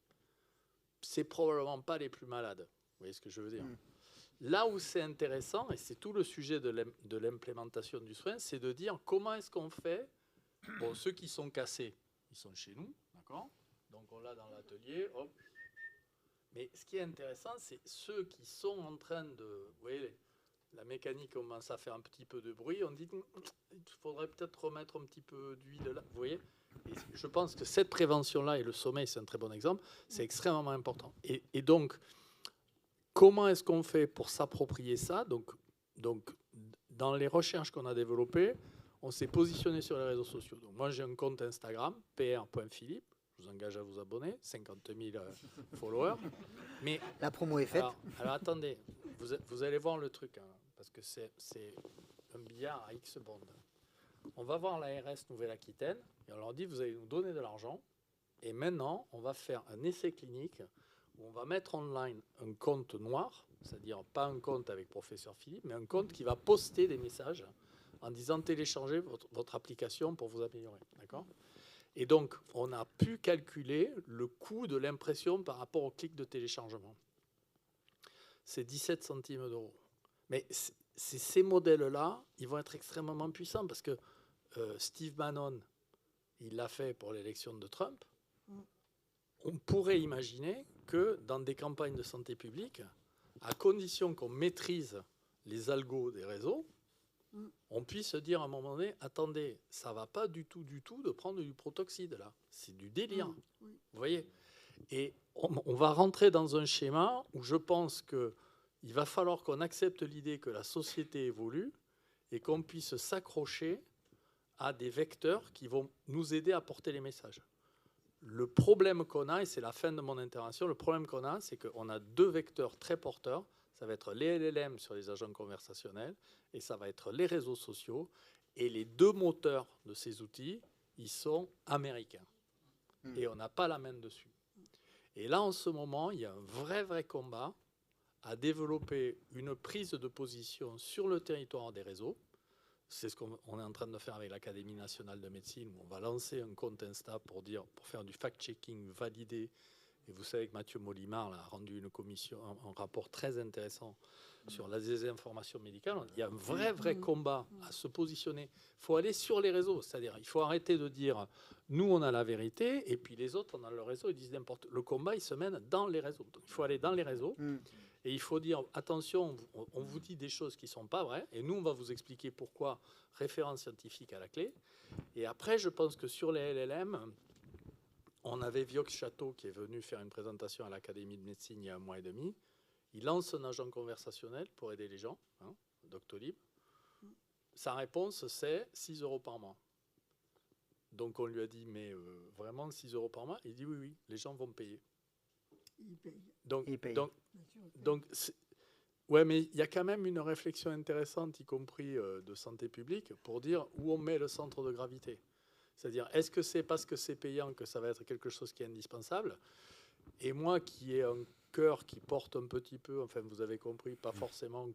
C'est probablement pas les plus malades. Vous voyez ce que je veux dire ? Là où c'est intéressant, et c'est tout le sujet de l'implémentation du soin, c'est de dire comment est-ce qu'on fait. Bon, ceux qui sont cassés, ils sont chez nous, d'accord ? Donc on l'a dans l'atelier, hop. Mais ce qui est intéressant, c'est ceux qui sont en train de... Vous voyez, la mécanique commence à faire un petit peu de bruit, on dit il faudrait peut-être remettre un petit peu d'huile là, vous voyez ? Et je pense que cette prévention-là, et le sommeil, c'est un très bon exemple, c'est extrêmement important. Et donc, comment est-ce qu'on fait pour s'approprier ça ? Donc, dans les recherches qu'on a développées, on s'est positionné sur les réseaux sociaux. Donc, moi, j'ai un compte Instagram, pr.philippe. Je vous engage à vous abonner, 50 000 followers. Mais, La promo est faite. Alors attendez, vous allez voir le truc, hein, parce que c'est un billard à X bondes. On va voir l'ARS Nouvelle-Aquitaine et on leur dit vous allez nous donner de l'argent. Et maintenant, on va faire un essai clinique où on va mettre online un compte noir, c'est-à-dire pas un compte avec professeur Philippe, mais un compte qui va poster des messages en disant téléchargez votre application pour vous améliorer. D'accord ? Et donc, on a pu calculer le coût de l'impression par rapport au clic de téléchargement. C'est 17 centimes d'euros. Mais ces modèles-là, ils vont être extrêmement puissants parce que Steve Bannon, il l'a fait pour l'élection de Trump. On pourrait imaginer que dans des campagnes de santé publique, à condition qu'on maîtrise les algos des réseaux, on puisse dire à un moment donné, attendez, ça ne va pas du tout de prendre du protoxyde là. C'est du délire. Vous voyez ? Et on va rentrer dans un schéma où je pense qu'il va falloir qu'on accepte l'idée que la société évolue et qu'on puisse s'accrocher à des vecteurs qui vont nous aider à porter les messages. Le problème qu'on a, et c'est la fin de mon intervention, le problème qu'on a, c'est qu'on a deux vecteurs très porteurs. Ça va être les LLM sur les agents conversationnels et ça va être les réseaux sociaux. Et les deux moteurs de ces outils, ils sont américains. Et on n'a pas la main dessus. Et là, en ce moment, il y a un vrai combat à développer une prise de position sur le territoire des réseaux. C'est ce qu'on est en train de faire avec l'Académie nationale de médecine, où on va lancer un compte Insta pour faire du fact-checking validé. Et vous savez que Mathieu Molimar a rendu un rapport très intéressant sur la désinformation médicale. Il y a un vrai combat à se positionner. Il faut aller sur les réseaux, c'est-à-dire il faut arrêter de dire nous on a la vérité et puis les autres on a le réseau, ils disent n'importe. Le combat il se mène dans les réseaux. Donc il faut aller dans les réseaux et il faut dire attention, on vous dit des choses qui ne sont pas vraies et nous on va vous expliquer pourquoi, référence scientifique à la clé. Et après je pense que sur les LLM, on avait Viox Château qui est venu faire une présentation à l'Académie de médecine il y a un mois et demi. Il lance un agent conversationnel pour aider les gens, Doctolib. Sa réponse, c'est 6 € par mois. Donc on lui a dit, mais vraiment 6 € par mois ? Il dit oui, les gens vont payer. Ils payent. Donc ouais, mais il y a quand même une réflexion intéressante, y compris de santé publique, pour dire où on met le centre de gravité. C'est-à-dire, est-ce que c'est parce que c'est payant que ça va être quelque chose qui est indispensable ? Et moi, qui ai un cœur qui porte un petit peu, enfin, vous avez compris, pas forcément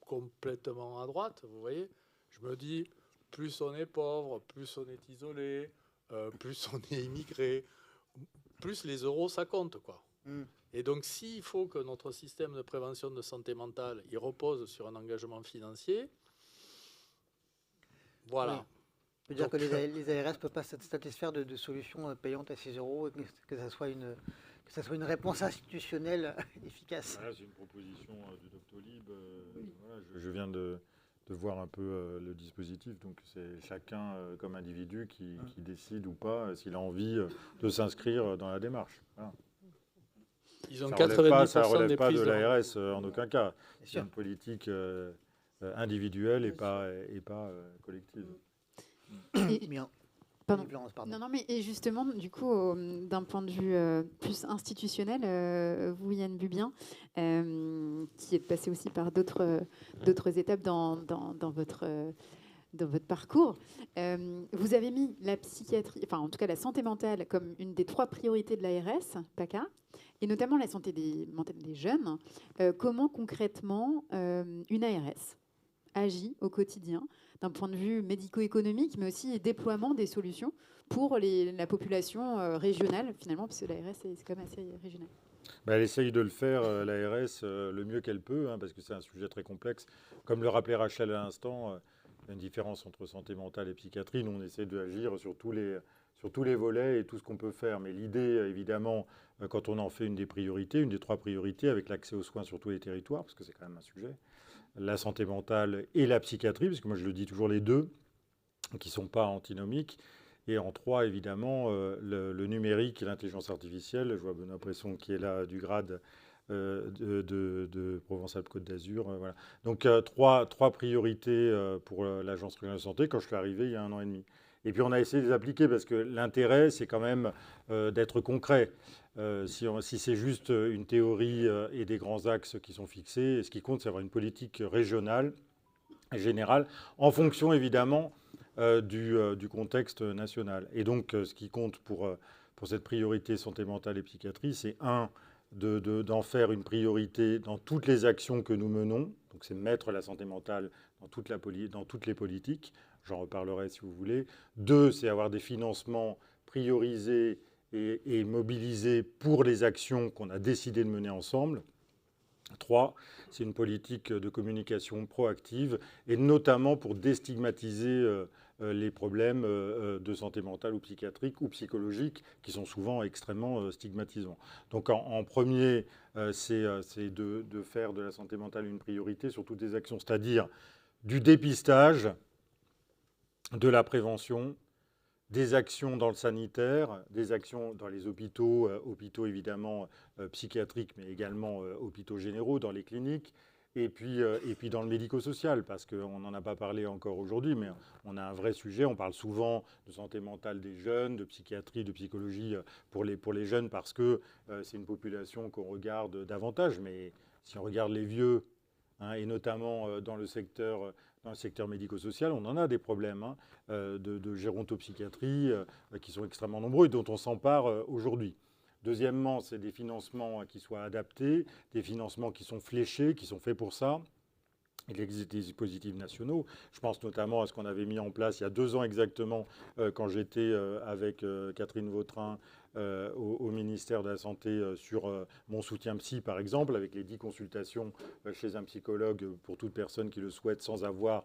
complètement à droite, vous voyez, je me dis, plus on est pauvre, plus on est isolé, plus on est immigré, plus les euros, ça compte, quoi. Et donc, s'il faut que notre système de prévention de santé mentale, il repose sur un engagement financier, voilà. Oui. Ça veut dire que les ARS ne peuvent pas se satisfaire de solutions payantes à 6 €, et que ça soit une réponse institutionnelle efficace. Voilà, c'est une proposition du Doctolib. Voilà, je viens de voir un peu le dispositif. Donc c'est chacun comme individu qui décide ou pas s'il a envie de s'inscrire dans la démarche. Voilà. Ils ont Ça 90% relève des pas prises de de l'ARS en aucun cas. C'est sûr. une politique individuelle et pas collective. Bien. Pardon. les violences, pardon. Non, non, mais et justement, du coup, d'un point de vue plus institutionnel, vous, Yann Bubien, qui êtes passé aussi par d'autres étapes dans votre parcours, vous avez mis la psychiatrie, enfin en tout cas la santé mentale, comme une des 3 priorités de l'ARS, PACA, et notamment la santé mentale des jeunes. Comment concrètement une ARS agit au quotidien d'un point de vue médico-économique, mais aussi déploiement des solutions pour la population régionale, finalement, parce que l'ARS, c'est quand même assez régional. Elle essaye de le faire, l'ARS, le mieux qu'elle peut, parce que c'est un sujet très complexe. Comme le rappelait Rachel à l'instant, il y a une différence entre santé mentale et psychiatrie. Nous, on essaie d'agir sur tous les volets et tout ce qu'on peut faire. Mais l'idée, évidemment, quand on en fait une des priorités, une des 3 priorités, avec l'accès aux soins sur tous les territoires, parce que c'est quand même un sujet, la santé mentale et la psychiatrie, parce que moi je le dis toujours les deux, qui ne sont pas antinomiques. Et en 3, évidemment, le numérique et l'intelligence artificielle. Je vois Benoît Presson qui est là du grade de Provence-Alpes-Côte d'Azur. Voilà. Donc 3 priorités pour l'Agence régionale de santé quand je suis arrivé il y a 1 an et demi. Et puis on a essayé de les appliquer parce que l'intérêt, c'est quand même d'être concret. Si c'est juste une théorie et des grands axes qui sont fixés, ce qui compte, c'est avoir une politique régionale et générale, en fonction évidemment du contexte national. Et donc ce qui compte pour cette priorité santé mentale et psychiatrie, c'est d'en faire une priorité dans toutes les actions que nous menons. Donc c'est mettre la santé mentale dans toutes les politiques. J'en reparlerai si vous voulez. 2, c'est avoir des financements priorisés et mobilisés pour les actions qu'on a décidé de mener ensemble. 3, c'est une politique de communication proactive et notamment pour déstigmatiser les problèmes de santé mentale ou psychiatrique ou psychologique qui sont souvent extrêmement stigmatisants. Donc en premier, c'est de faire de la santé mentale une priorité sur toutes les actions, c'est-à-dire du dépistage, de la prévention, des actions dans le sanitaire, des actions dans les hôpitaux, hôpitaux évidemment psychiatriques, mais également hôpitaux généraux, dans les cliniques, et puis dans le médico-social, parce qu'on n'en a pas parlé encore aujourd'hui, mais on a un vrai sujet. On parle souvent de santé mentale des jeunes, de psychiatrie, de psychologie pour les jeunes, parce que c'est une population qu'on regarde davantage. Mais si on regarde les vieux, et notamment dans le secteur médico-social, on en a des problèmes de gérontopsychiatrie qui sont extrêmement nombreux et dont on s'empare aujourd'hui. Deuxièmement, c'est des financements qui soient adaptés, des financements qui sont fléchés, qui sont faits pour ça. Il existe des dispositifs nationaux. Je pense notamment à ce qu'on avait mis en place il y a 2 ans exactement, quand j'étais avec Catherine Vautrin au ministère de la Santé sur mon soutien psy, par exemple, avec les 10 consultations chez un psychologue pour toute personne qui le souhaite sans avoir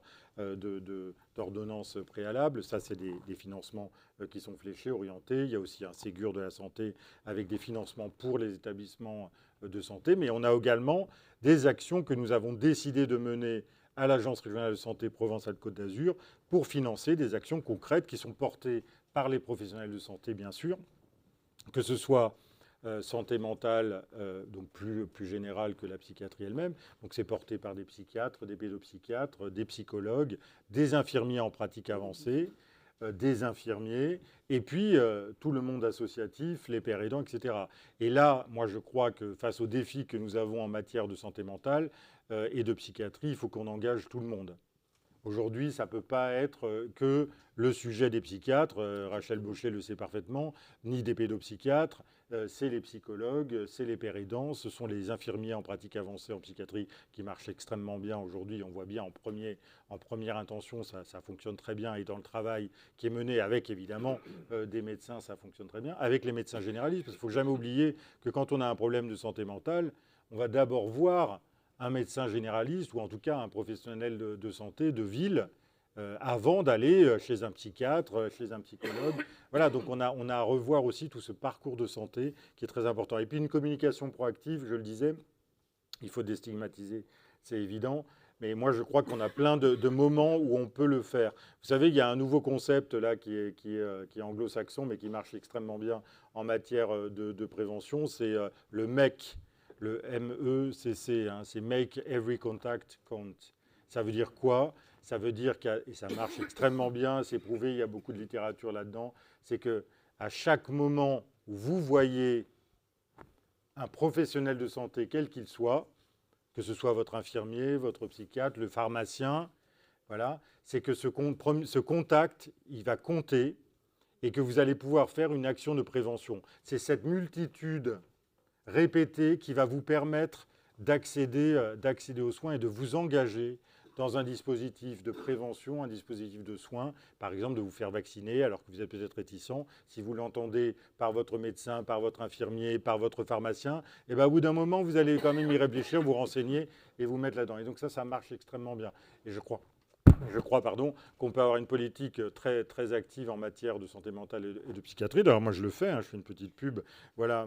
d'ordonnance préalable. Ça, c'est des financements qui sont fléchés, orientés. Il y a aussi un Ségur de la santé avec des financements pour les établissements de santé. Mais on a également des actions que nous avons décidé de mener à l'Agence régionale de santé Provence-Alpes-Côte d'Azur pour financer des actions concrètes qui sont portées par les professionnels de santé, bien sûr, que ce soit santé mentale, donc plus générale que la psychiatrie elle-même. Donc c'est porté par des psychiatres, des pédopsychiatres, des psychologues, des infirmiers en pratique avancée, des infirmiers, et puis tout le monde associatif, les pères aidants, etc. Et là, moi je crois que face aux défis que nous avons en matière de santé mentale et de psychiatrie, il faut qu'on engage tout le monde. Aujourd'hui, ça ne peut pas être que le sujet des psychiatres, Rachel Baucher le sait parfaitement, ni des pédopsychiatres, c'est les psychologues, c'est les pères aidants, ce sont les infirmiers en pratique avancée en psychiatrie qui marchent extrêmement bien aujourd'hui. On voit bien en première intention, ça fonctionne très bien, et dans le travail qui est mené avec évidemment des médecins, ça fonctionne très bien, avec les médecins généralistes, parce qu'il ne faut jamais oublier que quand on a un problème de santé mentale, on va d'abord voir un médecin généraliste ou en tout cas un professionnel de santé de ville avant d'aller chez un psychiatre, chez un psychologue. Voilà, donc on a à revoir aussi tout ce parcours de santé qui est très important. Et puis une communication proactive, je le disais, il faut déstigmatiser, c'est évident. Mais moi, je crois qu'on a plein de moments où on peut le faire. Vous savez, il y a un nouveau concept là qui est anglo-saxon, mais qui marche extrêmement bien en matière de prévention. C'est le MEC. Le MECC, c'est Make Every Contact Count. Ça veut dire quoi? Ça veut dire, et ça marche extrêmement bien, c'est prouvé, il y a beaucoup de littérature là-dedans, c'est qu'à chaque moment où vous voyez un professionnel de santé, quel qu'il soit, que ce soit votre infirmier, votre psychiatre, le pharmacien, voilà, c'est que ce contact, il va compter et que vous allez pouvoir faire une action de prévention. C'est cette multitude répétée qui va vous permettre d'accéder aux soins et de vous engager dans un dispositif de prévention, un dispositif de soins, par exemple de vous faire vacciner alors que vous êtes peut-être réticent. Si vous l'entendez par votre médecin, par votre infirmier, par votre pharmacien, et bien, au bout d'un moment, vous allez quand même y réfléchir, vous renseigner et vous mettre là-dedans. Et donc ça marche extrêmement bien. Et je crois qu'on peut avoir une politique très, très active en matière de santé mentale et de psychiatrie. D'ailleurs, moi, je le fais, je fais une petite pub. Voilà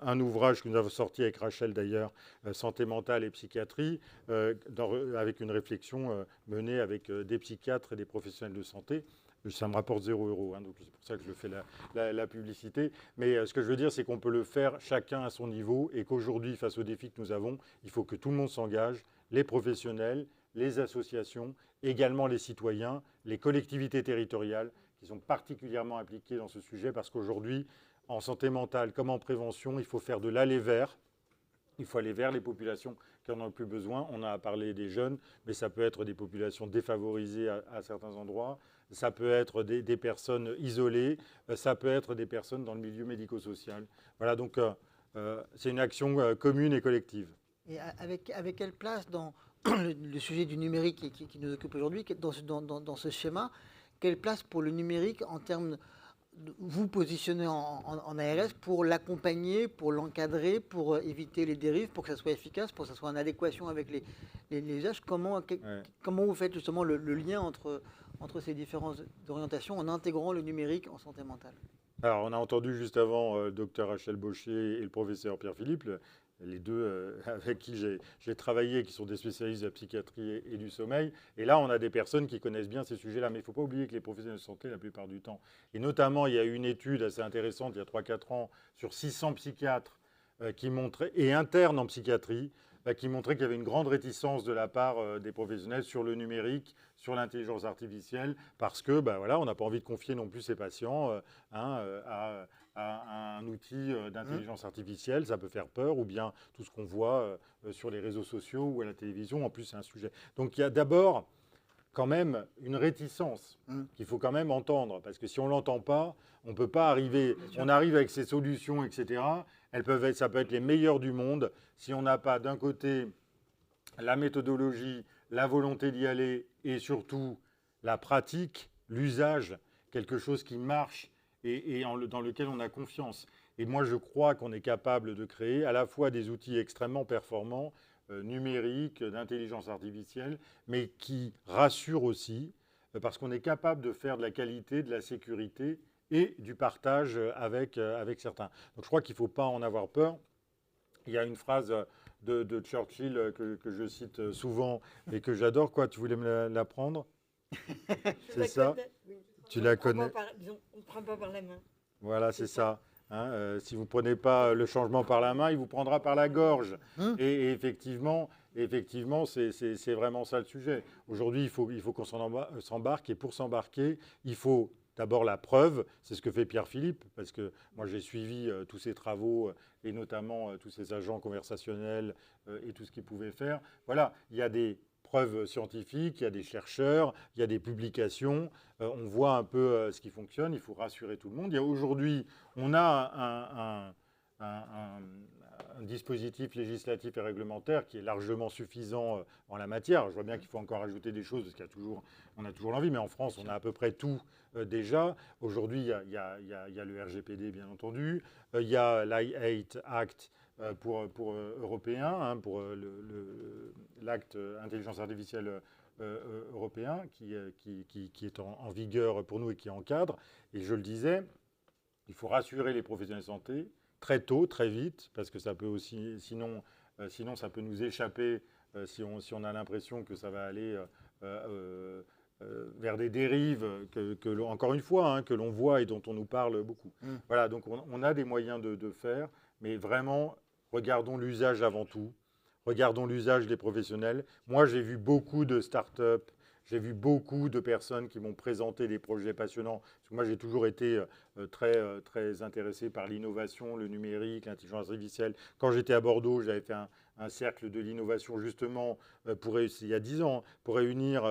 un ouvrage que nous avons sorti avec Rachel, d'ailleurs, Santé mentale et psychiatrie, avec une réflexion menée avec des psychiatres et des professionnels de santé. Ça me rapporte 0 €, donc c'est pour ça que je fais la publicité. Mais ce que je veux dire, c'est qu'on peut le faire chacun à son niveau et qu'aujourd'hui, face aux défis que nous avons, il faut que tout le monde s'engage, les professionnels, les associations, également les citoyens, les collectivités territoriales qui sont particulièrement impliquées dans ce sujet parce qu'aujourd'hui, en santé mentale comme en prévention, il faut faire de l'aller vers. Il faut aller vers les populations qui en ont le plus besoin. On a parlé des jeunes, mais ça peut être des populations défavorisées à certains endroits. Ça peut être des personnes isolées. Ça peut être des personnes dans le milieu médico-social. Voilà, donc c'est une action commune et collective. Et avec quelle place dans le sujet du numérique qui nous occupe aujourd'hui, dans ce schéma, quelle place pour le numérique en termes de vous positionner en ARS pour l'accompagner, pour l'encadrer, pour éviter les dérives, pour que ça soit efficace, pour que ça soit en adéquation avec les usages. Comment vous faites justement le lien entre ces différentes orientations en intégrant le numérique en santé mentale? Alors, on a entendu juste avant le docteur Rachel Baucher et le professeur Pierre Philippe, les deux avec qui j'ai travaillé, qui sont des spécialistes de la psychiatrie et du sommeil. Et là, on a des personnes qui connaissent bien ces sujets-là. Mais il ne faut pas oublier que les professionnels de santé, la plupart du temps, et notamment, il y a eu une étude assez intéressante il y a 3-4 ans sur 600 psychiatres qui montrait, et internes en psychiatrie, qui montrait qu'il y avait une grande réticence de la part des professionnels sur le numérique, sur l'intelligence artificielle, parce que voilà, on n'a pas envie de confier non plus ses patients à un outil d'intelligence artificielle, ça peut faire peur, ou bien tout ce qu'on voit sur les réseaux sociaux ou à la télévision, en plus c'est un sujet. Donc il y a d'abord quand même une réticence qu'il faut quand même entendre, parce que si on ne l'entend pas, on ne peut pas arriver, on arrive avec ces solutions, etc. Ça peut être les meilleures du monde, si on n'a pas d'un côté la méthodologie, la volonté d'y aller, et surtout la pratique, l'usage, quelque chose qui marche, et dans lequel on a confiance. Et moi, je crois qu'on est capable de créer à la fois des outils extrêmement performants, numériques, d'intelligence artificielle, mais qui rassurent aussi, parce qu'on est capable de faire de la qualité, de la sécurité et du partage avec certains. Donc je crois qu'il ne faut pas en avoir peur. Il y a une phrase de Churchill que je cite souvent et que j'adore. Quoi, tu voulais me la prendre? C'est ça? Tu la connais? On ne prend pas par la main. Voilà, c'est ça. Si vous ne prenez pas le changement par la main, il vous prendra par la gorge. Et effectivement, c'est vraiment ça le sujet. Aujourd'hui, il faut qu'on s'embarque. Et pour s'embarquer, il faut d'abord la preuve. C'est ce que fait Pierre Philippe, parce que moi, j'ai suivi tous ses travaux, et notamment tous ces agents conversationnels et tout ce qu'ils pouvaient faire. Voilà, il y a des preuves scientifiques, il y a des chercheurs, il y a des publications, on voit un peu ce qui fonctionne, il faut rassurer tout le monde. Aujourd'hui, on a un dispositif législatif et réglementaire qui est largement suffisant en la matière. Je vois bien qu'il faut encore ajouter des choses, parce qu'on a toujours l'envie, mais en France, on a à peu près tout déjà. Aujourd'hui, il y a le RGPD, bien entendu, il y a l'I8 Act, pour européen, pour l'acte intelligence artificielle européen qui est en vigueur pour nous et qui encadre. Et je le disais, il faut rassurer les professionnels de santé très tôt, très vite, parce que ça peut aussi, sinon ça peut nous échapper si on a l'impression que ça va aller vers des dérives encore une fois, que l'on voit et dont on nous parle beaucoup. Voilà, donc on a des moyens de faire, mais vraiment, regardons l'usage avant tout. Regardons l'usage des professionnels. Moi, j'ai vu beaucoup de start-up, J'ai vu beaucoup de personnes qui m'ont présenté des projets passionnants. Parce que moi, j'ai toujours été très intéressé par l'innovation, le numérique, l'intelligence artificielle. Quand j'étais à Bordeaux, j'avais fait un cercle de l'innovation justement il y a 10 ans, pour réunir,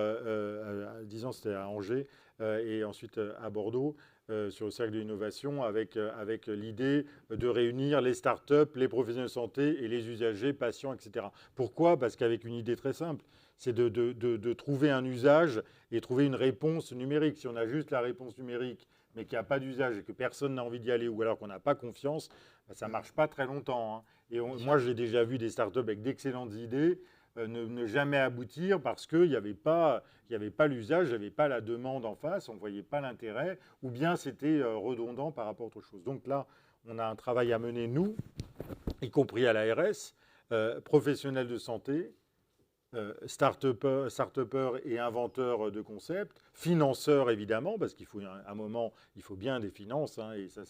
10 ans c'était à Angers, et ensuite à Bordeaux, sur le cercle de l'innovation, avec l'idée de réunir les startups, les professionnels de santé et les usagers, patients, etc. Pourquoi? Parce qu'avec une idée très simple, c'est de trouver un usage et trouver une réponse numérique. Si on a juste la réponse numérique, mais qu'il n'y a pas d'usage et que personne n'a envie d'y aller, ou alors qu'on n'a pas confiance, ça ne marche pas très longtemps, hein. Et moi, j'ai déjà vu des startups avec d'excellentes idées ne jamais aboutir parce qu'il n'y avait pas l'usage, il n'y avait pas la demande en face, on ne voyait pas l'intérêt, ou bien c'était redondant par rapport à autre chose. Donc là, on a un travail à mener, nous, y compris à l'ARS, professionnels de santé, start-upers et inventeurs de concepts, financeurs évidemment, parce qu'il faut un moment, il faut bien des finances, hein, et ça ne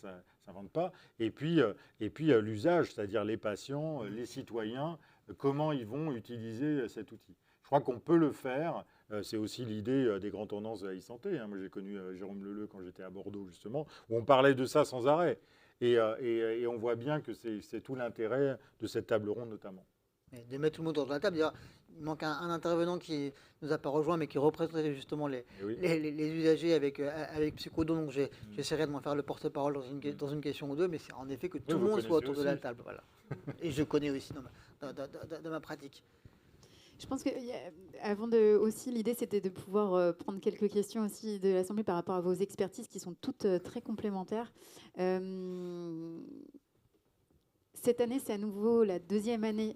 s'invente pas, et puis l'usage, c'est-à-dire les patients, les citoyens, comment ils vont utiliser cet outil. Je crois qu'on peut le faire. C'est aussi l'idée des grandes tendances de la e-santé. Moi, j'ai connu Jérôme Leleu quand j'étais à Bordeaux, justement, où on parlait de ça sans arrêt. Et on voit bien que c'est tout l'intérêt de cette table ronde, notamment. Et de mettre tout le monde autour de la table. Il manque un intervenant qui ne nous a pas rejoint, mais qui représentait justement les usagers avec Psychodon. Donc j'essaierai de m'en faire le porte-parole dans une question ou deux, mais c'est en effet que tout le monde soit autour de la table. Voilà. Et je connais aussi dans ma pratique. Je pense que aussi, l'idée c'était de pouvoir prendre quelques questions aussi de l'Assemblée par rapport à vos expertises qui sont toutes très complémentaires. Cette année, c'est à nouveau la deuxième année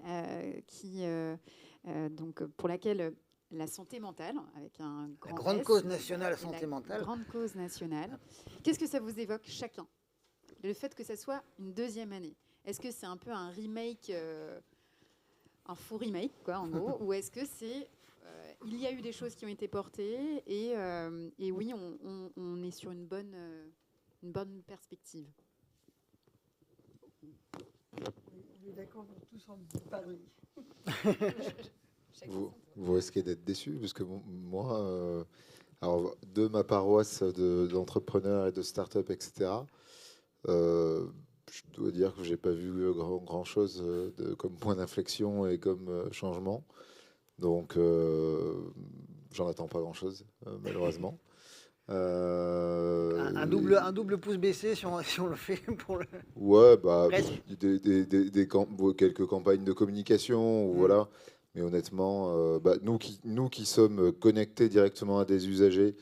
donc, pour laquelle la santé mentale, avec un grand la grande cause nationale santé mentale. Grande cause nationale. Qu'est-ce que ça vous évoque chacun? Le fait que ça soit une deuxième année. Est-ce que c'est un peu un remake, un faux remake, quoi, en gros, ou est-ce que c'est il y a eu des choses qui ont été portées et oui, on est sur une bonne perspective. On est d'accord pour tous en parler. Vous risquez d'être déçus, parce que moi, alors, de ma paroisse d'entrepreneurs et de start-up, etc., je dois dire que je n'ai pas vu grand-chose comme point d'inflexion et comme changement. Donc, j'en attends pas grand-chose, malheureusement. Un double pouce baissé si on le fait pour le... Ouais, bah, quelques campagnes de communication, voilà. Mais honnêtement, nous qui sommes connectés directement à des usagers,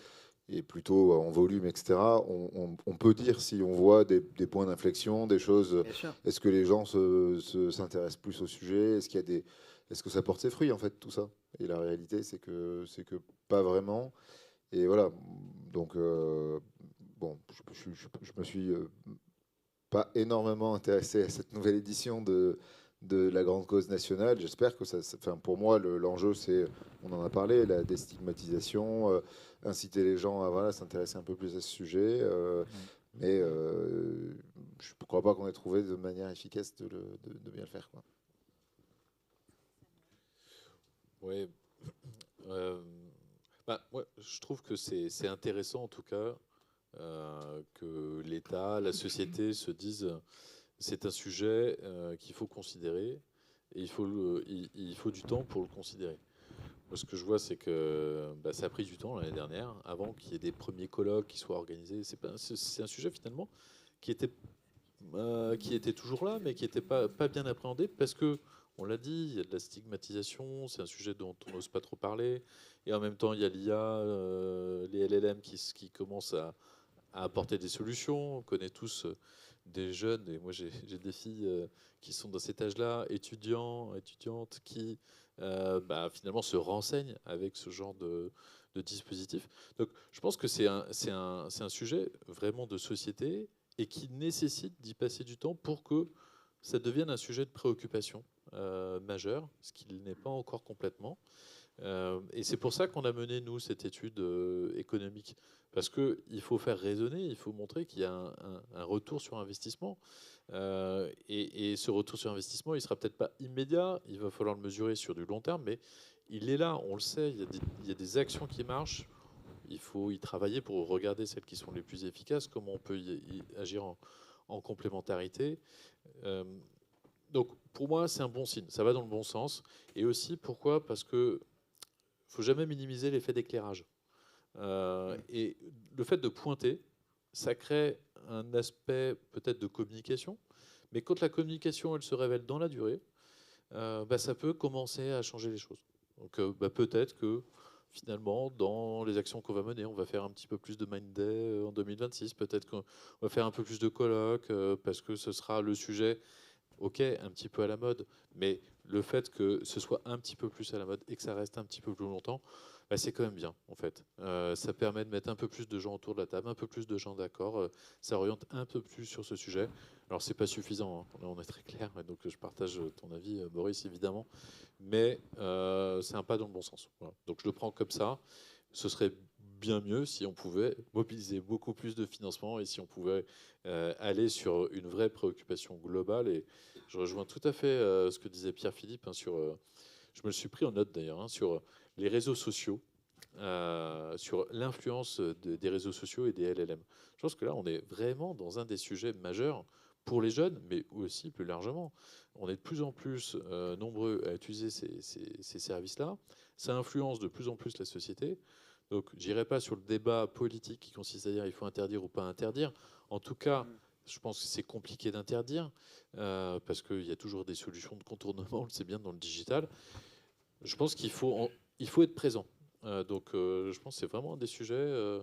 et plutôt en volume, etc., on peut dire si on voit des points d'inflexion, des choses. Est-ce que les gens s'intéressent plus au sujet? Est-ce que ça porte ses fruits, en fait, tout ça? Et la réalité, c'est que pas vraiment. Et voilà. Donc, bon, je me suis pas énormément intéressé à cette nouvelle édition de la grande cause nationale. J'espère que pour moi, l'enjeu, c'est, on en a parlé, la déstigmatisation, inciter les gens à s'intéresser un peu plus à ce sujet. Mais je ne crois pas qu'on ait trouvé de manière efficace de bien le faire, quoi. Oui. Moi, je trouve que c'est intéressant, en tout cas, que l'État, la société se disent c'est un sujet qu'il faut considérer et il faut du temps pour le considérer. Moi, ce que je vois, c'est que ça a pris du temps l'année dernière, avant qu'il y ait des premiers colloques qui soient organisés. C'est un sujet, finalement, qui était toujours là, mais qui n'était pas bien appréhendé, parce que, on l'a dit, il y a de la stigmatisation, c'est un sujet dont on n'ose pas trop parler, et en même temps, il y a l'IA, les LLM qui commencent à apporter des solutions. On connaît tous des jeunes, et moi j'ai des filles qui sont dans cet âge-là, étudiantes, qui finalement se renseignent avec ce genre de dispositif. Donc je pense que c'est un sujet vraiment de société et qui nécessite d'y passer du temps pour que ça devienne un sujet de préoccupation majeur, ce qu'il n'est pas encore complètement. Et c'est pour ça qu'on a mené, nous, cette étude économique. Parce qu'il faut faire raisonner, il faut montrer qu'il y a un retour sur investissement. Et ce retour sur investissement, il ne sera peut-être pas immédiat, il va falloir le mesurer sur du long terme, mais il est là, on le sait, il y a des actions qui marchent. Il faut y travailler pour regarder celles qui sont les plus efficaces, comment on peut y agir en complémentarité. Donc pour moi, c'est un bon signe, ça va dans le bon sens. Et aussi, pourquoi ? Parce qu'il ne faut jamais minimiser l'effet d'éclairage. Et le fait de pointer, ça crée un aspect peut-être de communication, mais quand la communication elle se révèle dans la durée, ça peut commencer à changer les choses. Donc peut-être que finalement, dans les actions qu'on va mener, on va faire un petit peu plus de Mind Day en 2026, peut-être qu'on va faire un peu plus de colloques, parce que ce sera le sujet, ok, un petit peu à la mode, mais le fait que ce soit un petit peu plus à la mode et que ça reste un petit peu plus longtemps, c'est quand même bien, en fait. Ça permet de mettre un peu plus de gens autour de la table, un peu plus de gens d'accord, ça oriente un peu plus sur ce sujet. Alors, c'est pas suffisant, hein. Là, on est très clair, donc je partage ton avis, Boris, évidemment, mais c'est un pas dans le bon sens. Voilà. Donc, je le prends comme ça. Ce serait bien mieux si on pouvait mobiliser beaucoup plus de financement et si on pouvait aller sur une vraie préoccupation globale. Et je rejoins tout à fait ce que disait Pierre-Philippe, hein, je me le suis pris en note d'ailleurs, hein, sur les réseaux sociaux, sur l'influence des réseaux sociaux et des LLM. Je pense que là, on est vraiment dans un des sujets majeurs pour les jeunes, mais aussi plus largement. On est de plus en plus nombreux à utiliser ces services-là. Ça influence de plus en plus la société. Donc, je n'irai pas sur le débat politique qui consiste à dire il faut interdire ou pas interdire. En tout cas, je pense que c'est compliqué d'interdire parce qu'il y a toujours des solutions de contournement, on le sait bien dans le digital. Je pense qu'il faut être présent. Je pense que c'est vraiment un des sujets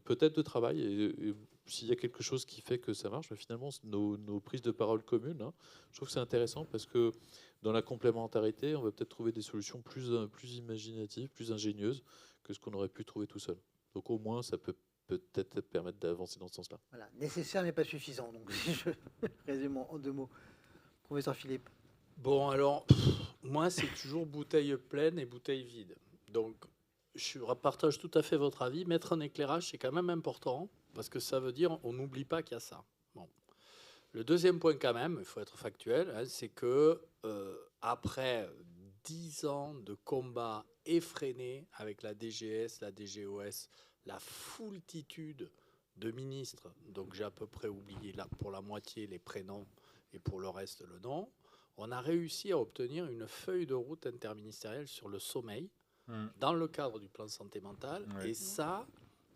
peut-être de travail. Et s'il y a quelque chose qui fait que ça marche, finalement, nos prises de parole communes, hein, je trouve que c'est intéressant parce que dans la complémentarité, on va peut-être trouver des solutions plus imaginatives, plus ingénieuses que ce qu'on aurait pu trouver tout seul. Donc au moins, ça peut peut-être permettre d'avancer dans ce sens-là. Voilà, nécessaire mais pas suffisant. Donc si je résume en 2 mots. Professeur Philippe. Bon, alors, moi, c'est toujours bouteille pleine et bouteille vide. Donc, je partage tout à fait votre avis. Mettre un éclairage, c'est quand même important, parce que ça veut dire on n'oublie pas qu'il y a ça. Bon. Le deuxième point, quand même, il faut être factuel, hein, c'est que après 10 ans de combat effréné avec la DGS, la DGOS, la foultitude de ministres, donc j'ai à peu près oublié là, pour la moitié les prénoms et pour le reste le nom, on a réussi à obtenir une feuille de route interministérielle sur le sommeil dans le cadre du plan santé mentale. Et ça,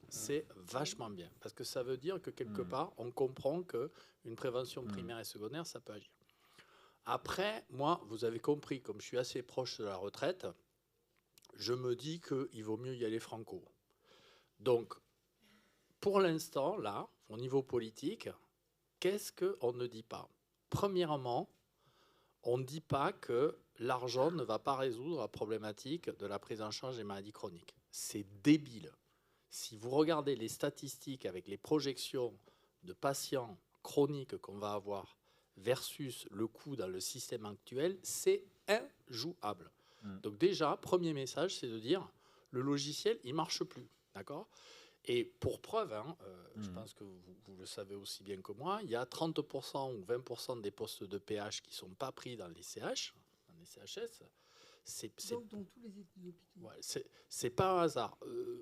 c'est vachement bien. Parce que ça veut dire que quelque part, on comprend qu'une prévention primaire et secondaire, ça peut agir. Après, moi, vous avez compris, comme je suis assez proche de la retraite, je me dis qu'il vaut mieux y aller franco. Donc, pour l'instant, là, au niveau politique, qu'est-ce qu'on ne dit pas ? Premièrement, on ne dit pas que l'argent ne va pas résoudre la problématique de la prise en charge des maladies chroniques. C'est débile. Si vous regardez les statistiques avec les projections de patients chroniques qu'on va avoir versus le coût dans le système actuel, c'est injouable. Donc déjà, premier message, c'est de dire le logiciel, il ne marche plus. D'accord ? Et pour preuve, hein, je pense que vous le savez aussi bien que moi, il y a 30% ou 20% des postes de PH qui ne sont pas pris dans les CH, dans les CHS. Donc dans tous les hôpitaux. Ouais, c'est pas un hasard.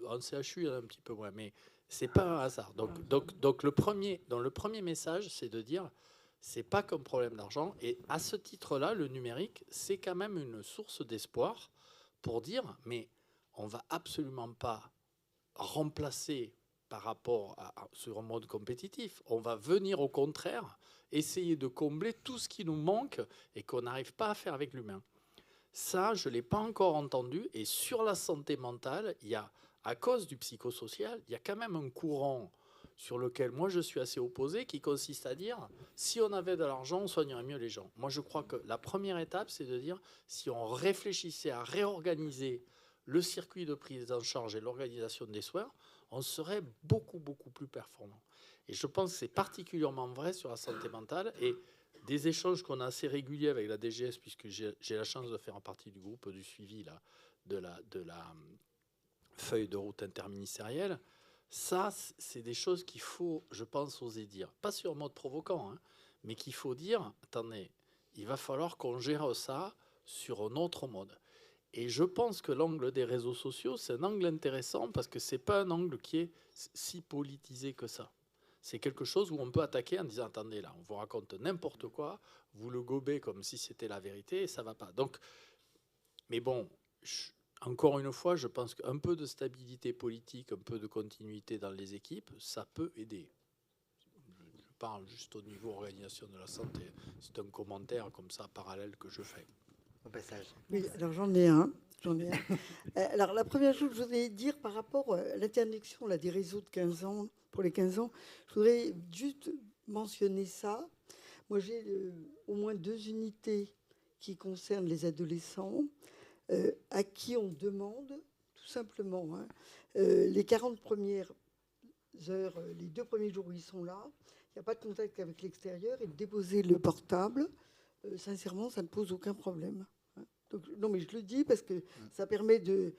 En CHU, il y en a un petit peu moins, mais c'est pas un hasard. Donc le premier message, c'est de dire c'est pas qu'un problème d'argent. Et à ce titre-là, le numérique, c'est quand même une source d'espoir pour dire mais on va absolument pas remplacer par rapport sur un mode compétitif. On va venir au contraire essayer de combler tout ce qui nous manque et qu'on n'arrive pas à faire avec l'humain. Ça, je ne l'ai pas encore entendu. Et sur la santé mentale, il y a, à cause du psychosocial, il y a quand même un courant sur lequel moi je suis assez opposé, qui consiste à dire si on avait de l'argent, on soignerait mieux les gens. Moi, je crois que la première étape, c'est de dire si on réfléchissait à réorganiser le circuit de prise en charge et l'organisation des soins, on serait beaucoup, beaucoup plus performant. Et je pense que c'est particulièrement vrai sur la santé mentale. Et des échanges qu'on a assez réguliers avec la DGS, puisque j'ai la chance de faire partie du groupe du suivi là, de la feuille de route interministérielle, ça, c'est des choses qu'il faut, je pense, oser dire. Pas sur un mode provoquant, hein, mais qu'il faut dire, attendez, il va falloir qu'on gère ça sur un autre mode. Et je pense que l'angle des réseaux sociaux, c'est un angle intéressant parce que ce n'est pas un angle qui est si politisé que ça. C'est quelque chose où on peut attaquer en disant « Attendez, là, on vous raconte n'importe quoi, vous le gobez comme si c'était la vérité et ça ne va pas. » Donc, mais bon, encore une fois, je pense qu'un peu de stabilité politique, un peu de continuité dans les équipes, ça peut aider. Je parle juste au niveau organisation de la santé. C'est un commentaire comme ça parallèle que je fais. Au passage. Oui, alors j'en ai un. Alors la première chose que je voudrais dire par rapport à l'interdiction des réseaux de 15 ans, pour les 15 ans, je voudrais juste mentionner ça. Moi, j'ai au moins 2 unités qui concernent les adolescents, à qui on demande tout simplement les 40 premières heures, les 2 premiers jours où ils sont là, il n'y a pas de contact avec l'extérieur, et de déposer le portable. Sincèrement, ça ne pose aucun problème. Donc, non, mais je le dis parce que ça permet de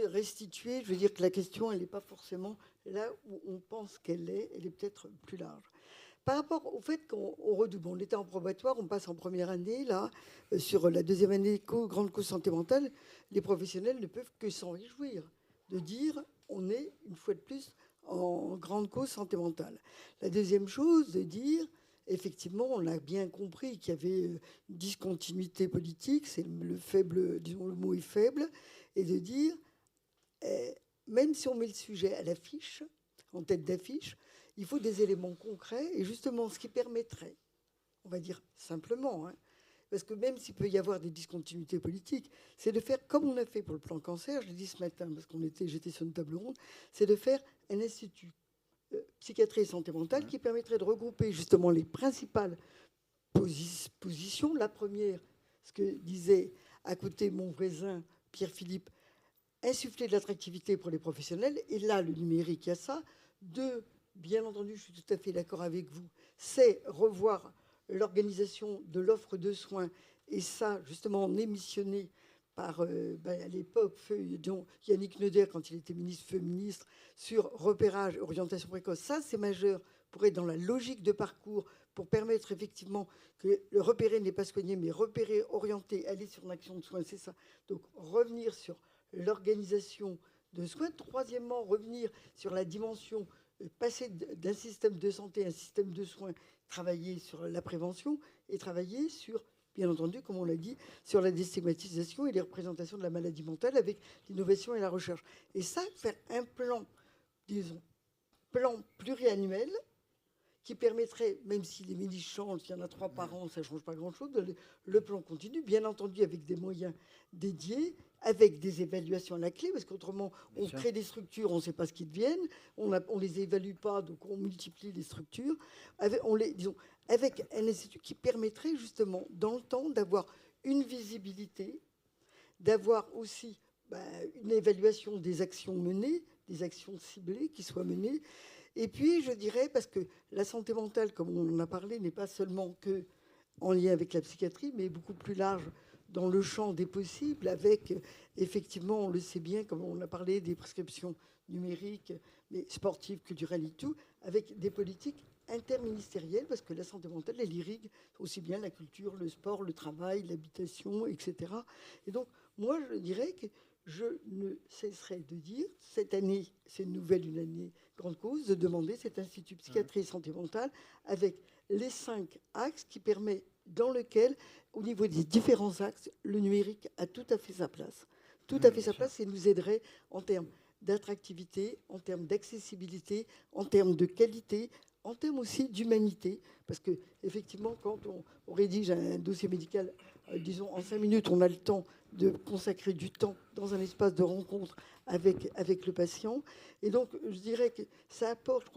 restituer. Je veux dire que la question, elle n'est pas forcément là où on pense qu'elle est. Elle est peut-être plus large. Par rapport au fait qu'on redouble, on était en probatoire, on passe en première année, là, sur la deuxième année grande cause santé mentale, les professionnels ne peuvent que s'en réjouir, de dire on est, une fois de plus, en grande cause santé mentale. La deuxième chose, de dire, effectivement, on a bien compris qu'il y avait une discontinuité politique, c'est le faible, disons, le mot est faible, et de dire, même si on met le sujet à l'affiche, en tête d'affiche, il faut des éléments concrets, et justement, ce qui permettrait, on va dire simplement, parce que même s'il peut y avoir des discontinuités politiques, c'est de faire comme on a fait pour le plan cancer, je l'ai dit ce matin, parce j'étais sur une table ronde, c'est de faire un institut psychiatrie et santé mentale qui permettrait de regrouper justement les principales positions. La première, ce que disait à côté mon voisin Pierre-Philippe, insuffler de l'attractivité pour les professionnels. Et là, le numérique, il y a ça. 2, bien entendu, je suis tout à fait d'accord avec vous, c'est revoir l'organisation de l'offre de soins. Et ça, justement, on est missionné par, à l'époque, Yannick Neuder, quand il était ministre, feu ministre, sur repérage, orientation précoce. Ça, c'est majeur pour être dans la logique de parcours, pour permettre effectivement que le repérer n'est pas soigner, mais repérer, orienter, aller sur une action de soins, c'est ça. Donc, revenir sur l'organisation de soins. Troisièmement, revenir sur la dimension, passer d'un système de santé à un système de soins, travailler sur la prévention et travailler sur, bien entendu, comme on l'a dit, sur la déstigmatisation et les représentations de la maladie mentale avec l'innovation et la recherche. Et ça, faire un plan, disons, plan pluriannuel qui permettrait, même si les ministres changent, il y en a 3 par an, ça ne change pas grand-chose, le plan continue, bien entendu avec des moyens dédiés, avec des évaluations à la clé, parce qu'autrement, on crée des structures, on ne sait pas ce qu'ils deviennent, on ne les évalue pas, donc on multiplie les structures, avec un institut qui permettrait justement, dans le temps, d'avoir une visibilité, d'avoir aussi une évaluation des actions menées, des actions ciblées qui soient menées. Et puis, je dirais, parce que la santé mentale, comme on en a parlé, n'est pas seulement que en lien avec la psychiatrie, mais beaucoup plus large dans le champ des possibles, avec, effectivement, on le sait bien, comme on a parlé des prescriptions numériques, mais sportives, culturelles et tout, avec des politiques interministérielles, parce que la santé mentale, elle irrigue aussi bien la culture, le sport, le travail, l'habitation, etc. Et donc, moi, je dirais que je ne cesserai de dire, cette année, c'est une année grande cause, de demander cet institut psychiatrie et santé mentale avec les 5 axes qui permettent, dans lequel, au niveau des différents axes, le numérique a tout à fait sa place. Tout à fait sa place et nous aiderait en termes d'attractivité, en termes d'accessibilité, en termes de qualité, en termes aussi d'humanité. Parce qu'effectivement, quand on rédige un dossier médical, disons en 5 minutes, on a le temps de consacrer du temps dans un espace de rencontre avec le patient. Et donc, je dirais que ça apporte, je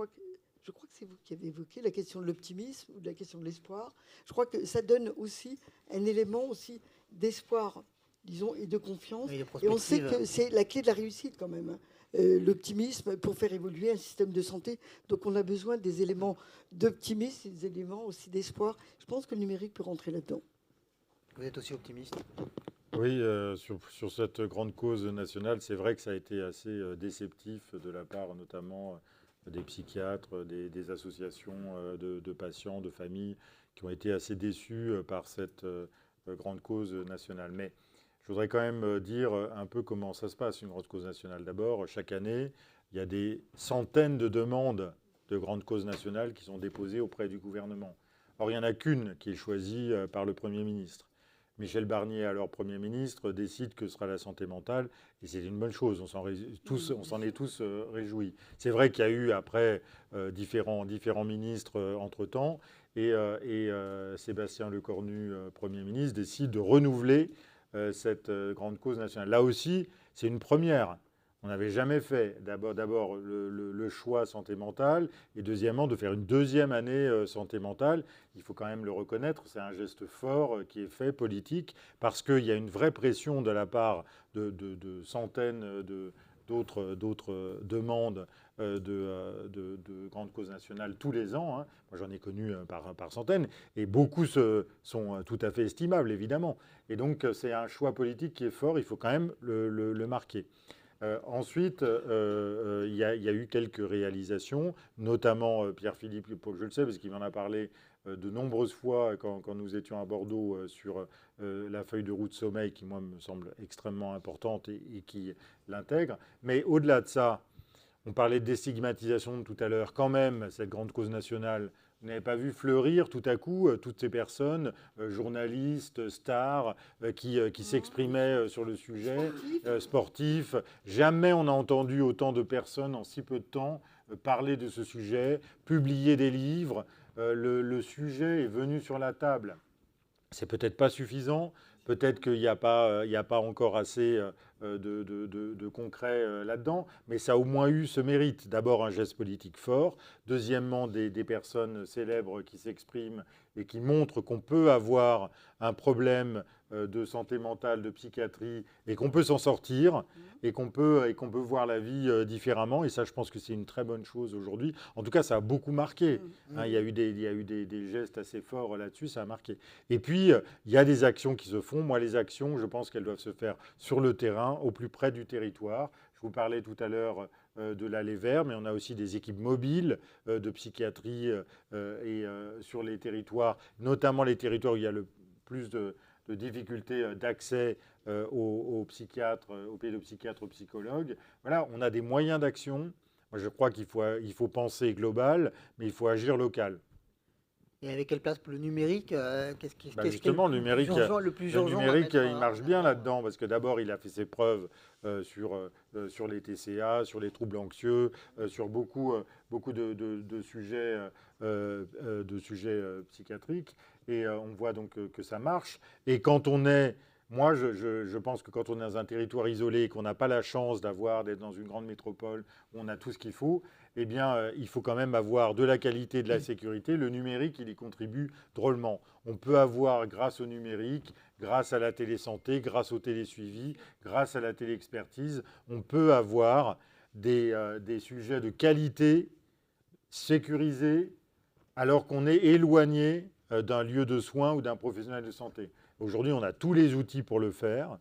crois que c'est vous qui avez évoqué la question de l'optimisme ou de la question de l'espoir. Je crois que ça donne aussi un élément aussi d'espoir, disons, et de confiance. Et on sait que c'est la clé de la réussite quand même, l'optimisme pour faire évoluer un système de santé. Donc on a besoin des éléments d'optimisme et des éléments aussi d'espoir. Je pense que le numérique peut rentrer là-dedans. Vous êtes aussi optimiste ? Oui, sur cette grande cause nationale, c'est vrai que ça a été assez déceptif de la part notamment des psychiatres, des associations de patients, de familles qui ont été assez déçus par cette grande cause nationale. Mais Je voudrais quand même dire un peu comment ça se passe, une grande cause nationale. D'abord, chaque année, il y a des centaines de demandes de grandes causes nationales qui sont déposées auprès du gouvernement. Or, il n'y en a qu'une qui est choisie par le Premier ministre. Michel Barnier, alors Premier ministre, décide que ce sera la santé mentale, et c'est une bonne chose, on s'en est tous réjouis. C'est vrai qu'il y a eu après différents ministres entre-temps, et Sébastien Lecornu, Premier ministre, décide de renouveler cette grande cause nationale. Là aussi, c'est une première. On n'avait jamais fait d'abord le choix santé mentale et deuxièmement de faire une deuxième année santé mentale. Il faut quand même le reconnaître, c'est un geste fort qui est fait, politique, parce qu'il y a une vraie pression de la part de centaines d'autres demandes de grandes causes nationales tous les ans. Hein. Moi, j'en ai connu par centaines, et beaucoup sont tout à fait estimables, évidemment. Et donc, c'est un choix politique qui est fort, il faut quand même le marquer. Ensuite, il y a eu quelques réalisations, notamment Pierre-Philippe, je le sais parce qu'il m'en a parlé de nombreuses fois quand nous étions à Bordeaux sur la feuille de route sommeil qui, moi, me semble extrêmement importante et qui l'intègre. Mais au-delà de ça, on parlait de déstigmatisation tout à l'heure. Quand même, cette grande cause nationale, vous n'avez pas vu fleurir tout à coup toutes ces personnes, journalistes, stars, qui s'exprimaient sur le sujet, sportifs. Jamais on n'a entendu autant de personnes en si peu de temps parler de ce sujet, publier des livres. Le sujet est venu sur la table. C'est peut-être pas suffisant. Peut-être qu'il n'y a pas encore assez de concret là-dedans, mais ça a au moins eu ce mérite. D'abord, un geste politique fort. Deuxièmement, des personnes célèbres qui s'expriment et qui montrent qu'on peut avoir un problème de santé mentale, de psychiatrie, et qu'on peut s'en sortir, et qu'on peut voir la vie différemment. Et ça, je pense que c'est une très bonne chose aujourd'hui. En tout cas, ça a beaucoup marqué. Hein, il y a eu des gestes assez forts là-dessus, ça a marqué. Et puis, il y a des actions qui se font. Moi, les actions, je pense qu'elles doivent se faire sur le terrain, au plus près du territoire. Je vous parlais tout à l'heure de l'Allée Vert, mais on a aussi des équipes mobiles de psychiatrie sur les territoires, notamment les territoires où il y a le plus de difficultés d'accès aux psychiatres, aux pédopsychiatres, aux psychologues. Voilà, on a des moyens d'action. Moi, je crois qu'il faut penser global, mais il faut agir local. Et avec quelle place pour le numérique justement, le numérique, il marche bien là là-dedans, parce que d'abord, il a fait ses preuves sur les TCA, sur les troubles anxieux, sur beaucoup de sujets, psychiatriques. Et on voit donc que ça marche. Et quand on est... Moi, je pense que quand on est dans un territoire isolé et qu'on n'a pas la chance d'être dans une grande métropole où on a tout ce qu'il faut, eh bien, il faut quand même avoir de la qualité, de la sécurité. Le numérique, il y contribue drôlement. On peut avoir, grâce au numérique, grâce à la télésanté, grâce au télésuivi, grâce à la téléexpertise, on peut avoir des sujets de qualité sécurisés alors qu'on est éloigné d'un lieu de soins ou d'un professionnel de santé. Aujourd'hui, on a tous les outils pour le faire.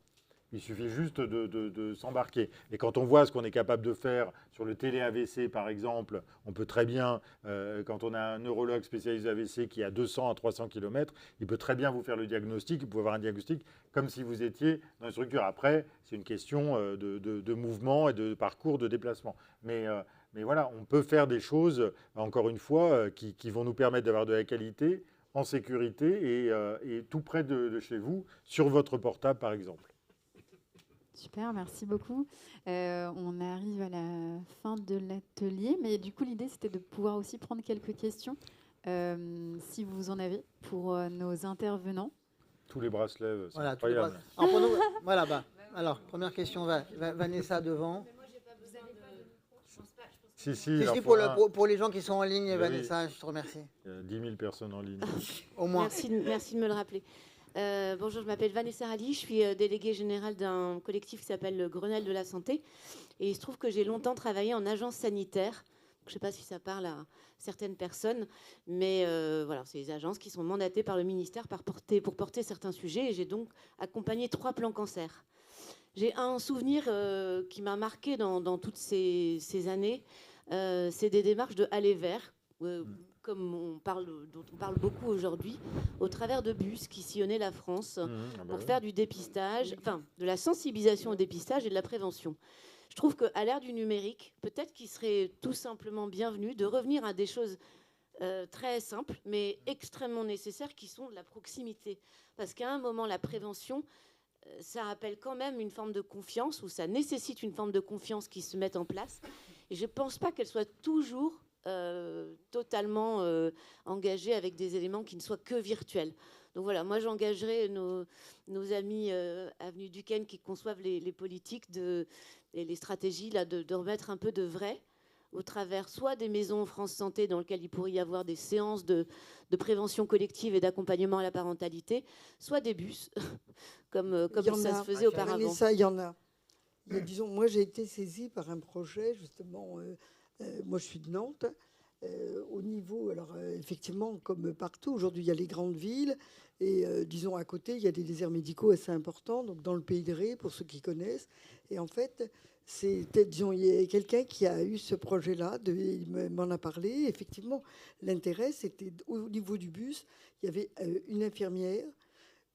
Il suffit juste de s'embarquer. Et quand on voit ce qu'on est capable de faire sur le télé-AVC, par exemple, on peut très bien, quand on a un neurologue spécialisé AVC qui est à 200 à 300 km, il peut très bien vous faire le diagnostic. Vous pouvez avoir un diagnostic comme si vous étiez dans une structure. Après, c'est une question de mouvement et de parcours de déplacement. Mais voilà, on peut faire des choses, encore une fois, qui vont nous permettre d'avoir de la qualité, en sécurité et tout près de chez vous, sur votre portable, par exemple. Super, merci beaucoup. On arrive à la fin de l'atelier, mais du coup, l'idée, c'était de pouvoir aussi prendre quelques questions, si vous en avez, pour nos intervenants. Tous les bras se lèvent, c'est voilà, incroyable. Voilà, alors, première question, Vanessa devant. Si, pour les gens qui sont en ligne, oui, Vanessa, je te remercie. Il y a 10 000 personnes en ligne. Au moins. Merci de me le rappeler. Bonjour, je m'appelle Vanessa Rally, je suis déléguée générale d'un collectif qui s'appelle le Grenelle de la Santé. Et il se trouve que j'ai longtemps travaillé en agence sanitaire. Je ne sais pas si ça parle à certaines personnes, mais voilà, c'est des agences qui sont mandatées par le ministère pour porter certains sujets. Et j'ai donc accompagné 3 plans cancer. J'ai un souvenir qui m'a marqué dans toutes ces années. C'est des démarches de Aller Vert. dont on parle beaucoup aujourd'hui, au travers de bus qui sillonnaient la France pour faire du dépistage, enfin de la sensibilisation au dépistage et de la prévention. Je trouve qu'à l'ère du numérique, peut-être qu'il serait tout simplement bienvenu de revenir à des choses très simples, mais extrêmement nécessaires, qui sont de la proximité. Parce qu'à un moment, la prévention, ça appelle quand même une forme de confiance, ou ça nécessite une forme de confiance qui se mette en place. Et je ne pense pas qu'elle soit toujours totalement engagée avec des éléments qui ne soient que virtuels. Donc voilà, moi j'engagerai nos amis Avenue Duquesne qui conçoivent les politiques et les stratégies là, de remettre un peu de vrai au travers soit des maisons France Santé dans lesquelles il pourrait y avoir des séances de prévention collective et d'accompagnement à la parentalité, soit des bus, comme ça se faisait auparavant. Ça, il y en a. Disons, moi j'ai été saisie par un projet, justement, moi je suis de Nantes, au niveau, alors effectivement, comme partout, aujourd'hui il y a les grandes villes, et disons à côté, il y a des déserts médicaux assez importants, donc dans le Pays de Ré, pour ceux qui connaissent. Et en fait, disons, il y a quelqu'un qui a eu ce projet-là, il m'en a parlé. Effectivement, l'intérêt, c'était au niveau du bus, il y avait une infirmière,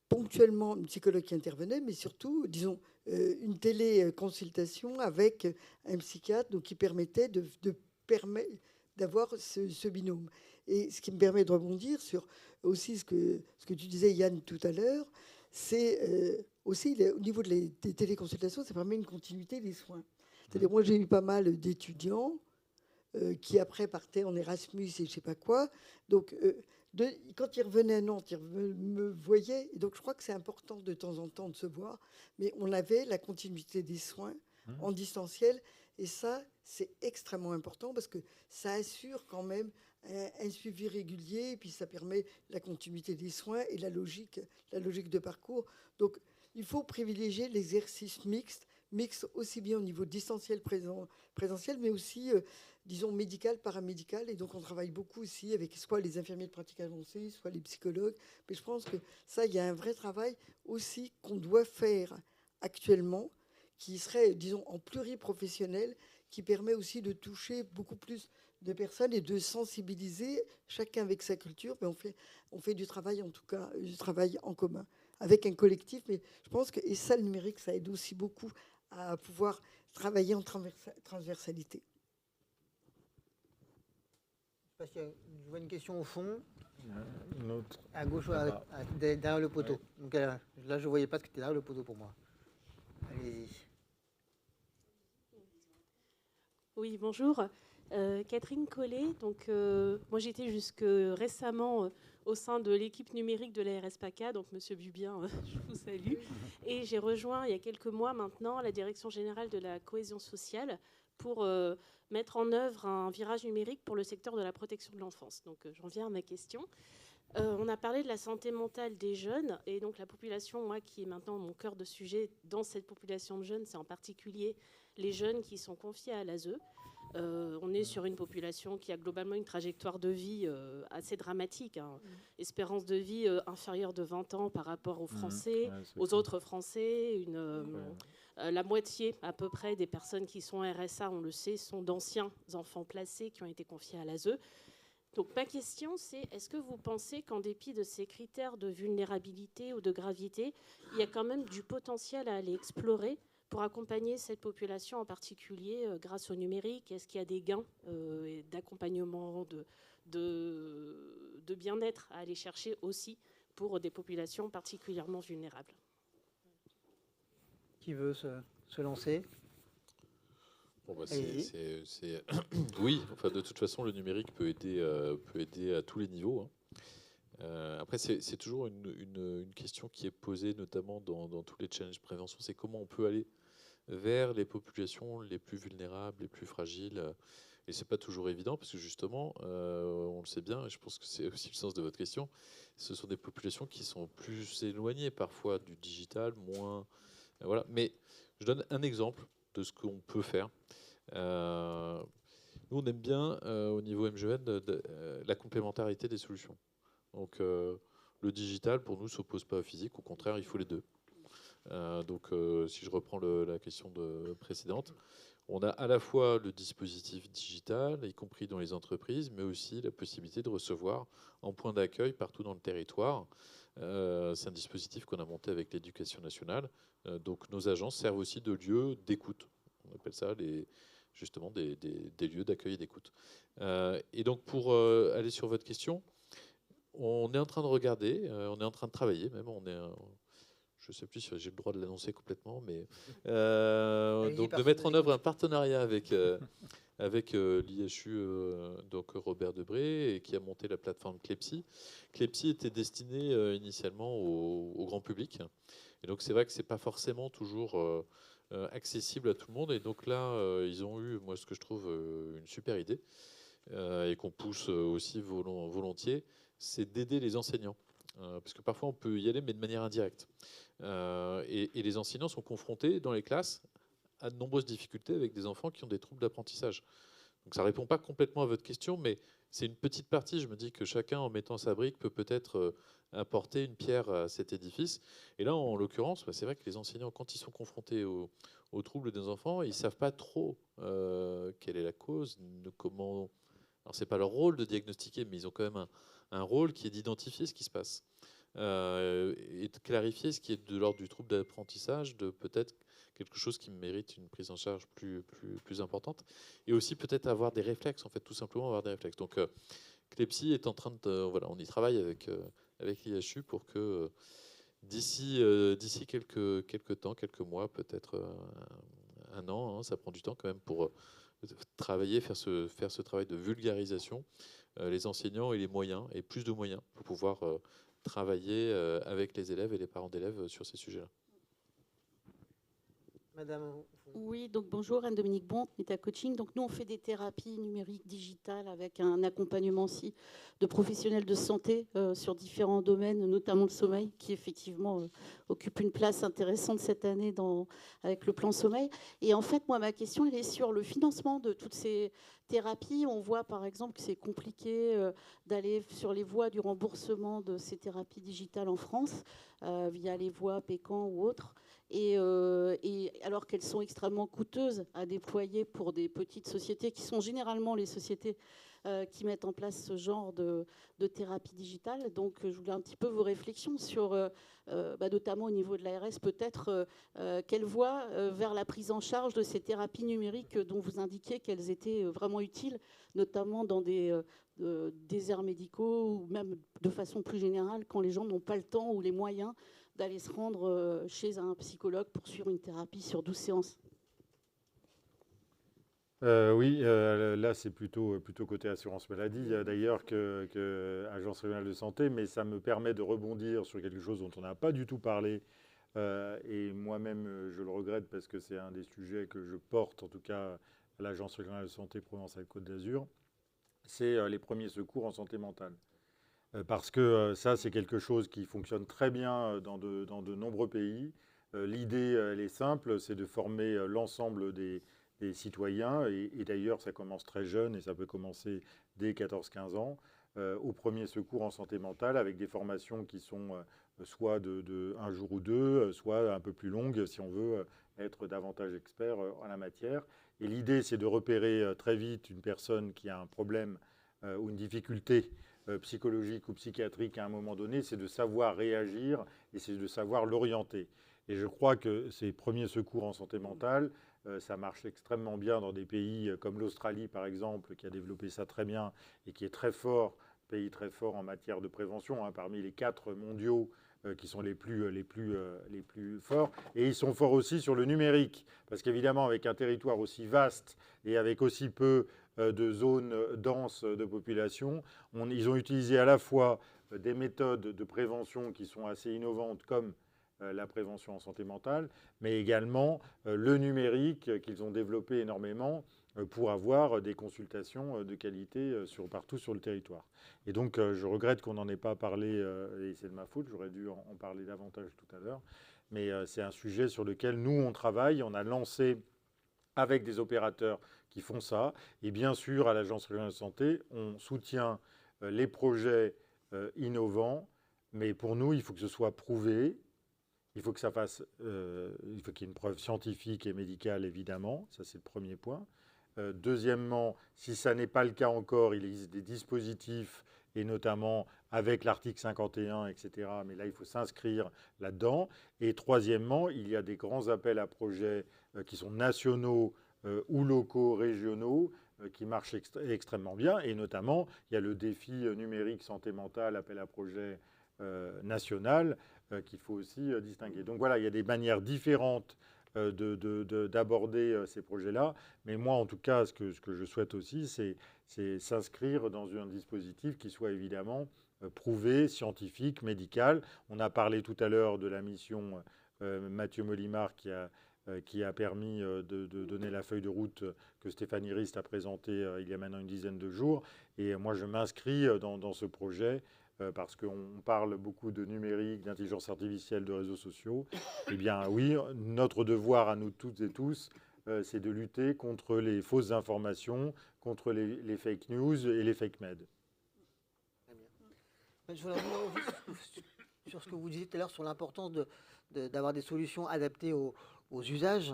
ponctuellement une psychologue qui intervenait, mais surtout, disons, une téléconsultation avec un psychiatre, donc qui permettait d'avoir ce binôme. Et ce qui me permet de rebondir sur aussi ce que tu disais, Yann, tout à l'heure, c'est aussi au niveau des téléconsultations, ça permet une continuité des soins. C'est-à-dire, moi, j'ai eu pas mal d'étudiants qui après partaient en Erasmus et je ne sais pas quoi. Donc, quand ils revenaient à Nantes, ils me voyaient. Et donc, je crois que c'est important de temps en temps de se voir. Mais on avait la continuité des soins en distanciel. Et ça, c'est extrêmement important parce que ça assure quand même un suivi régulier. Et puis, ça permet la continuité des soins et la logique de parcours. Donc, il faut privilégier l'exercice mixte aussi bien au niveau distanciel, présentiel, mais aussi, disons, médical, paramédical. Et donc, on travaille beaucoup aussi avec soit les infirmiers de pratique avancée, soit les psychologues. Mais je pense que ça, il y a un vrai travail aussi qu'on doit faire actuellement, qui serait, disons, en pluriprofessionnel, qui permet aussi de toucher beaucoup plus de personnes et de sensibiliser chacun avec sa culture. Mais on fait du travail, en tout cas, du travail en commun, avec un collectif. Mais je pense que, et ça, le numérique, ça aide aussi beaucoup à pouvoir travailler en transversalité. Je vois une question au fond. Une autre. À gauche, derrière le poteau. Ouais. Donc là, je ne voyais pas ce que c'était derrière le poteau pour moi. Allez-y. Oui, bonjour. Catherine Collet. Donc, moi, j'étais jusque récemment au sein de l'équipe numérique de la RSPACA, donc Monsieur Bubien, je vous salue. Et j'ai rejoint il y a quelques mois maintenant la Direction générale de la cohésion sociale pour mettre en œuvre un virage numérique pour le secteur de la protection de l'enfance. Donc, j'en viens à ma question. On a parlé de la santé mentale des jeunes, et donc la population, moi, qui est maintenant mon cœur de sujet dans cette population de jeunes, c'est en particulier les jeunes qui sont confiés à l'ASE. On est sur une population qui a globalement une trajectoire de vie assez dramatique, hein. Espérance de vie inférieure de 20 ans par rapport aux Français, aux autres Français. La moitié à peu près des personnes qui sont RSA, on le sait, sont d'anciens enfants placés qui ont été confiés à l'ASE. Donc ma question, c'est est-ce que vous pensez qu'en dépit de ces critères de vulnérabilité ou de gravité, il y a quand même du potentiel à aller explorer pour accompagner cette population en particulier grâce au numérique? Est-ce qu'il y a des gains d'accompagnement, de bien-être à aller chercher aussi pour des populations particulièrement vulnérables? Qui veut se lancer? Bon, bah, oui, enfin, de toute façon, le numérique peut aider à tous les niveaux, hein. Après, c'est toujours une question qui est posée, notamment dans tous les challenges prévention, c'est comment on peut aller vers les populations les plus vulnérables, les plus fragiles. Et c'est pas toujours évident, parce que justement, on le sait bien, et je pense que c'est aussi le sens de votre question, ce sont des populations qui sont plus éloignées parfois du digital, moins... Voilà. Mais je donne un exemple de ce qu'on peut faire. Nous, on aime bien, au niveau MGN, la complémentarité des solutions. Donc, le digital, pour nous, ne s'oppose pas au physique. Au contraire, il faut les deux. Donc, si je reprends la question précédente, on a à la fois le dispositif digital, y compris dans les entreprises, mais aussi la possibilité de recevoir en point d'accueil partout dans le territoire. C'est un dispositif qu'on a monté avec l'Éducation nationale. Donc nos agences servent aussi de lieux d'écoute. On appelle ça justement des lieux d'accueil et d'écoute. Et donc pour aller sur votre question, on est en train de regarder, on est en train de travailler même, je ne sais plus si j'ai le droit de l'annoncer complètement, mais donc de mettre en œuvre un partenariat avec l'IHU, donc Robert Debré, et qui a monté la plateforme Clepsy. Clepsy était destiné initialement au grand public, et donc c'est vrai que c'est pas forcément toujours accessible à tout le monde. Et donc là, ils ont eu, moi, ce que je trouve une super idée, et qu'on pousse aussi volontiers, c'est d'aider les enseignants. Parce que parfois on peut y aller, mais de manière indirecte. Et les enseignants sont confrontés dans les classes à de nombreuses difficultés avec des enfants qui ont des troubles d'apprentissage. Donc ça ne répond pas complètement à votre question, mais c'est une petite partie. Je me dis que chacun, en mettant sa brique, peut peut-être apporter une pierre à cet édifice. Et là, en l'occurrence, c'est vrai que les enseignants, quand ils sont confrontés aux troubles des enfants, ils ne savent pas trop quelle est la cause, comment... Alors, ce n'est pas leur rôle de diagnostiquer, mais ils ont quand même un rôle qui est d'identifier ce qui se passe et de clarifier ce qui est de l'ordre du trouble d'apprentissage, de peut-être quelque chose qui mérite une prise en charge plus importante, et aussi peut-être avoir des réflexes, en fait, tout simplement avoir des réflexes. Donc, Clepsy est en train de... voilà, on y travaille avec l'IHU pour que d'ici quelques temps, quelques mois, peut-être un an, hein, ça prend du temps quand même pour travailler, faire ce travail de vulgarisation, les enseignants et les moyens, et plus de moyens pour pouvoir travailler avec les élèves et les parents d'élèves sur ces sujets-là. Madame. Oui, donc bonjour, Anne-Dominique Bon, Meta Coaching. Donc nous, on fait des thérapies numériques digitales avec un accompagnement aussi de professionnels de santé sur différents domaines, notamment le sommeil, qui effectivement occupe une place intéressante cette année avec le plan sommeil. Et en fait, moi, ma question, elle est sur le financement de toutes ces thérapies. On voit par exemple que c'est compliqué d'aller sur les voies du remboursement de ces thérapies digitales en France, via les voies Pécan ou autres. Et alors qu'elles sont extrêmement coûteuses à déployer pour des petites sociétés qui sont généralement les sociétés qui mettent en place ce genre de thérapie digitale. Donc je voulais un petit peu vos réflexions sur, notamment au niveau de l'ARS, peut-être quelle voie vers la prise en charge de ces thérapies numériques dont vous indiquiez qu'elles étaient vraiment utiles, notamment dans des déserts médicaux ou même de façon plus générale quand les gens n'ont pas le temps ou les moyens d'aller se rendre chez un psychologue pour suivre une thérapie sur 12 séances. Oui, là c'est plutôt côté assurance maladie d'ailleurs que Agence régionale de santé, mais ça me permet de rebondir sur quelque chose dont on n'a pas du tout parlé, et moi-même je le regrette parce que c'est un des sujets que je porte en tout cas à l'Agence régionale de santé Provence-Alpes-Côte d'Azur, c'est les premiers secours en santé mentale. Parce que ça, c'est quelque chose qui fonctionne très bien dans de nombreux pays. L'idée, elle est simple, c'est de former l'ensemble des citoyens, et d'ailleurs, ça commence très jeune, et ça peut commencer dès 14-15 ans, au premier secours en santé mentale, avec des formations qui sont soit de un jour ou deux, soit un peu plus longues, si on veut être davantage expert en la matière. Et l'idée, c'est de repérer très vite une personne qui a un problème ou une difficulté psychologique ou psychiatrique à un moment donné, c'est de savoir réagir et c'est de savoir l'orienter. Et je crois que ces premiers secours en santé mentale, ça marche extrêmement bien dans des pays comme l'Australie, par exemple, qui a développé ça très bien et qui est très fort, pays très fort en matière de prévention, hein, parmi les 4 mondiaux qui sont les plus forts. Et ils sont forts aussi sur le numérique, parce qu'évidemment, avec un territoire aussi vaste et avec aussi peu de zones denses de population, ils ont utilisé à la fois des méthodes de prévention qui sont assez innovantes, comme la prévention en santé mentale, mais également le numérique qu'ils ont développé énormément pour avoir des consultations de qualité partout sur le territoire. Et donc, je regrette qu'on n'en ait pas parlé, et c'est de ma faute, j'aurais dû en parler davantage tout à l'heure, mais c'est un sujet sur lequel nous, on travaille. On a lancé avec des opérateurs qui font ça, et bien sûr, à l'Agence régionale de santé, on soutient les projets innovants, mais pour nous, il faut que ce soit prouvé. il faut que ça fasse, il faut qu'il y ait une preuve scientifique et médicale, évidemment. Ça, c'est le premier point. Deuxièmement, si ça n'est pas le cas encore, il existe des dispositifs, et notamment avec l'article 51, etc. Mais là, il faut s'inscrire là-dedans. Et troisièmement, il y a des grands appels à projets qui sont nationaux ou locaux, régionaux, qui marchent extrêmement bien. Et notamment, il y a le défi numérique santé mentale, appel à projet national, qu'il faut aussi distinguer. Donc voilà, il y a des manières différentes d'aborder ces projets-là. Mais moi, en tout cas, ce que je souhaite aussi, c'est s'inscrire dans un dispositif qui soit évidemment prouvé, scientifique, médical. On a parlé tout à l'heure de la mission Mathieu Molimar qui a permis de donner la feuille de route que Stéphanie Rist a présentée il y a maintenant une dizaine de jours. Et moi, je m'inscris dans ce projet parce qu'on parle beaucoup de numérique, d'intelligence artificielle, de réseaux sociaux. Eh bien oui, notre devoir à nous toutes et tous, c'est de lutter contre les fausses informations, contre les fake news et les fake med. Très bien. Je voulais revenir sur ce que vous disiez tout à l'heure sur l'importance d'avoir des solutions adaptées aux usages.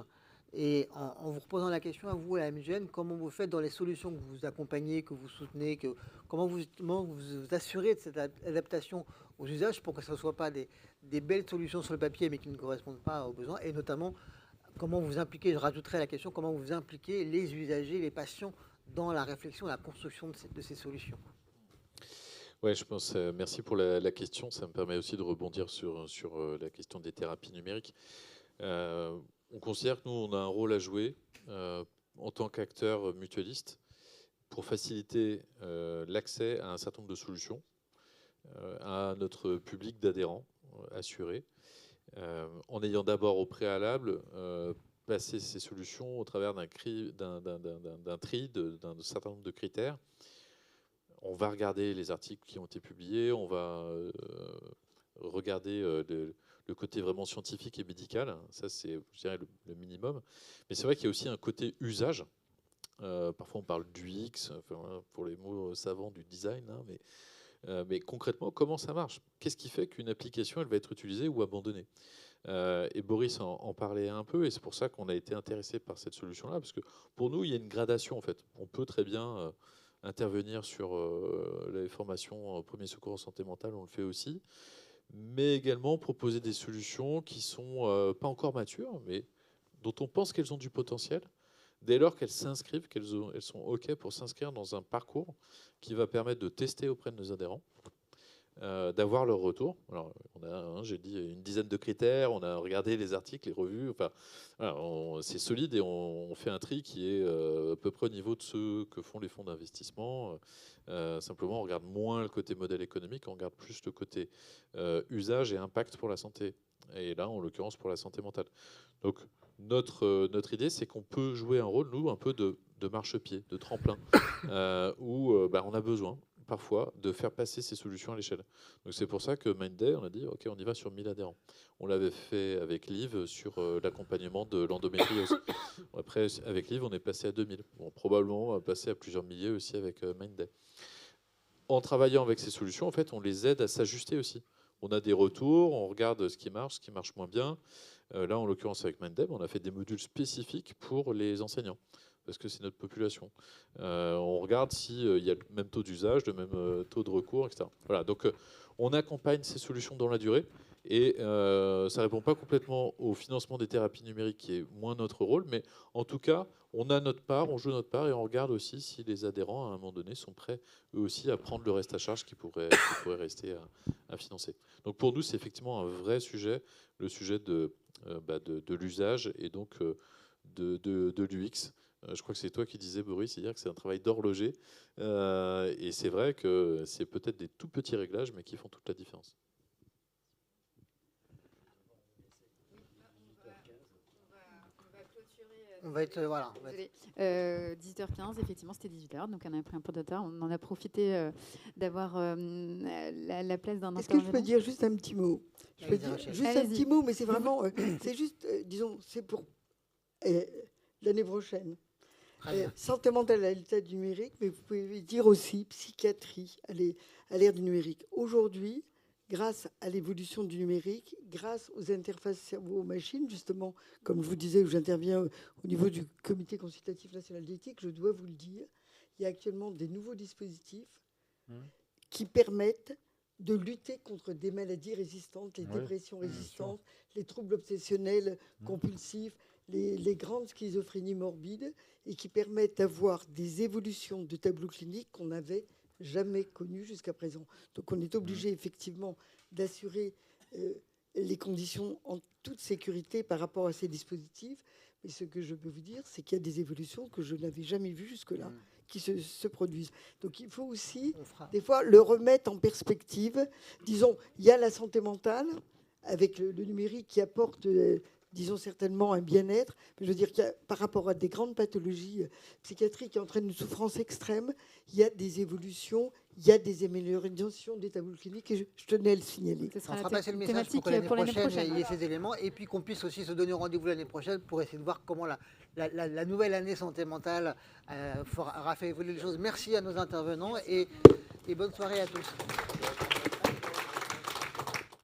Et en vous reposant la question à vous, à la MGN, comment vous faites dans les solutions que vous accompagnez, que vous soutenez, comment vous assurez de cette adaptation aux usages pour que ce ne soit pas des belles solutions sur le papier mais qui ne correspondent pas aux besoins, et notamment comment vous impliquez, je rajouterai la question, comment vous impliquez les usagers, les patients dans la réflexion, la construction de ces solutions. Oui, je pense, merci pour la question. Ça me permet aussi de rebondir sur la question des thérapies numériques. On considère que nous, on a un rôle à jouer en tant qu'acteur mutualiste pour faciliter l'accès à un certain nombre de solutions à notre public d'adhérents assurés, en ayant d'abord au préalable passé ces solutions au travers d'un tri d'un certain nombre de critères. On va regarder les articles qui ont été publiés, on va regarder le côté vraiment scientifique et médical. Ça, c'est, je dirais, le minimum. Mais c'est vrai qu'il y a aussi un côté usage. Parfois, on parle d'UX, enfin, pour les mots savants du design, hein, mais concrètement, comment ça marche? Qu'est-ce qui fait qu'une application, elle va être utilisée ou abandonnée? Et Boris en parlait un peu, et c'est pour ça qu'on a été intéressé par cette solution-là, parce que pour nous, il y a une gradation, en fait. On peut très bien intervenir sur les formations premier secours en santé mentale, on le fait aussi, mais également proposer des solutions qui sont pas encore matures, mais dont on pense qu'elles ont du potentiel, dès lors qu'elles s'inscrivent, elles sont OK pour s'inscrire dans un parcours qui va permettre de tester auprès de nos adhérents, d'avoir leur retour. Alors, on a, j'ai dit, une dizaine de critères, on a regardé les articles, les revues, enfin, voilà, c'est solide et on fait un tri qui est à peu près au niveau de ceux que font les fonds d'investissement. Simplement, on regarde moins le côté modèle économique, on regarde plus le côté usage et impact pour la santé. Et là, en l'occurrence, pour la santé mentale. Donc, notre idée, c'est qu'on peut jouer un rôle, nous, un peu de marchepied, de tremplin, où on a besoin parfois de faire passer ces solutions à l'échelle. Donc c'est pour ça que Mindday, on a dit ok, on y va sur 1000 adhérents. On l'avait fait avec Liv sur l'accompagnement de l'endométriose. Après, avec Liv, on est passé à 2000. Bon, probablement, on va passer à plusieurs milliers aussi avec Mindday. En travaillant avec ces solutions, en fait, on les aide à s'ajuster aussi. On a des retours, on regarde ce qui marche moins bien. Là, en l'occurrence, avec Mindday, on a fait des modules spécifiques pour les enseignants, parce que c'est notre population. On regarde s'il y a le même taux d'usage, le même taux de recours, etc. Voilà, donc on accompagne ces solutions dans la durée, et ça ne répond pas complètement au financement des thérapies numériques, qui est moins notre rôle, mais en tout cas, on a notre part, on joue notre part, et on regarde aussi si les adhérents, à un moment donné, sont prêts, eux aussi, à prendre le reste à charge qui pourrait rester à financer. Donc pour nous, c'est effectivement un vrai sujet, le sujet de l'usage, et donc de l'UX. Je crois que c'est toi qui disais, Boris, c'est-à-dire que c'est un travail d'horloger. Et c'est vrai que c'est peut-être des tout petits réglages, mais qui font toute la différence. On va être, voilà. 18h15, effectivement, c'était 18h, donc on a pris un peu de retard. On en a profité d'avoir la place d'un intervenant. Est-ce que je peux dire juste un petit mot? Je peux dire juste un petit mot, mais c'est vraiment, c'est juste, disons, c'est pour l'année prochaine. Santé mentale à l'état du numérique, mais vous pouvez dire aussi psychiatrie à l'ère du numérique. Aujourd'hui, grâce à l'évolution du numérique, grâce aux interfaces cerveau-machine, justement, comme je vous disais, où j'interviens au niveau du Comité consultatif national d'éthique, je dois vous le dire, il y a actuellement des nouveaux dispositifs qui permettent de lutter contre des maladies résistantes, les dépressions résistantes, les troubles obsessionnels compulsifs, les grandes schizophrénies morbides, et qui permettent d'avoir des évolutions de tableaux cliniques qu'on n'avait jamais connues jusqu'à présent. Donc on est obligé effectivement d'assurer les conditions en toute sécurité par rapport à ces dispositifs. Mais ce que je peux vous dire, c'est qu'il y a des évolutions que je n'avais jamais vues jusque-là, qui se produisent. Donc il faut aussi, des fois, le remettre en perspective. Disons, il y a la santé mentale, avec le numérique qui apporte, disons, certainement un bien-être. Mais je veux dire qu'il y a, par rapport à des grandes pathologies psychiatriques qui entraînent une souffrance extrême, il y a des évolutions, il y a des améliorations des tableaux cliniques, et je tenais à le signaler. On fera passer le message pour que l'année prochaine, il y ait ces éléments, et puis qu'on puisse aussi se donner rendez-vous l'année prochaine pour essayer de voir comment la nouvelle année santé mentale aura fait évoluer les choses. Merci à nos intervenants et bonne soirée à tous.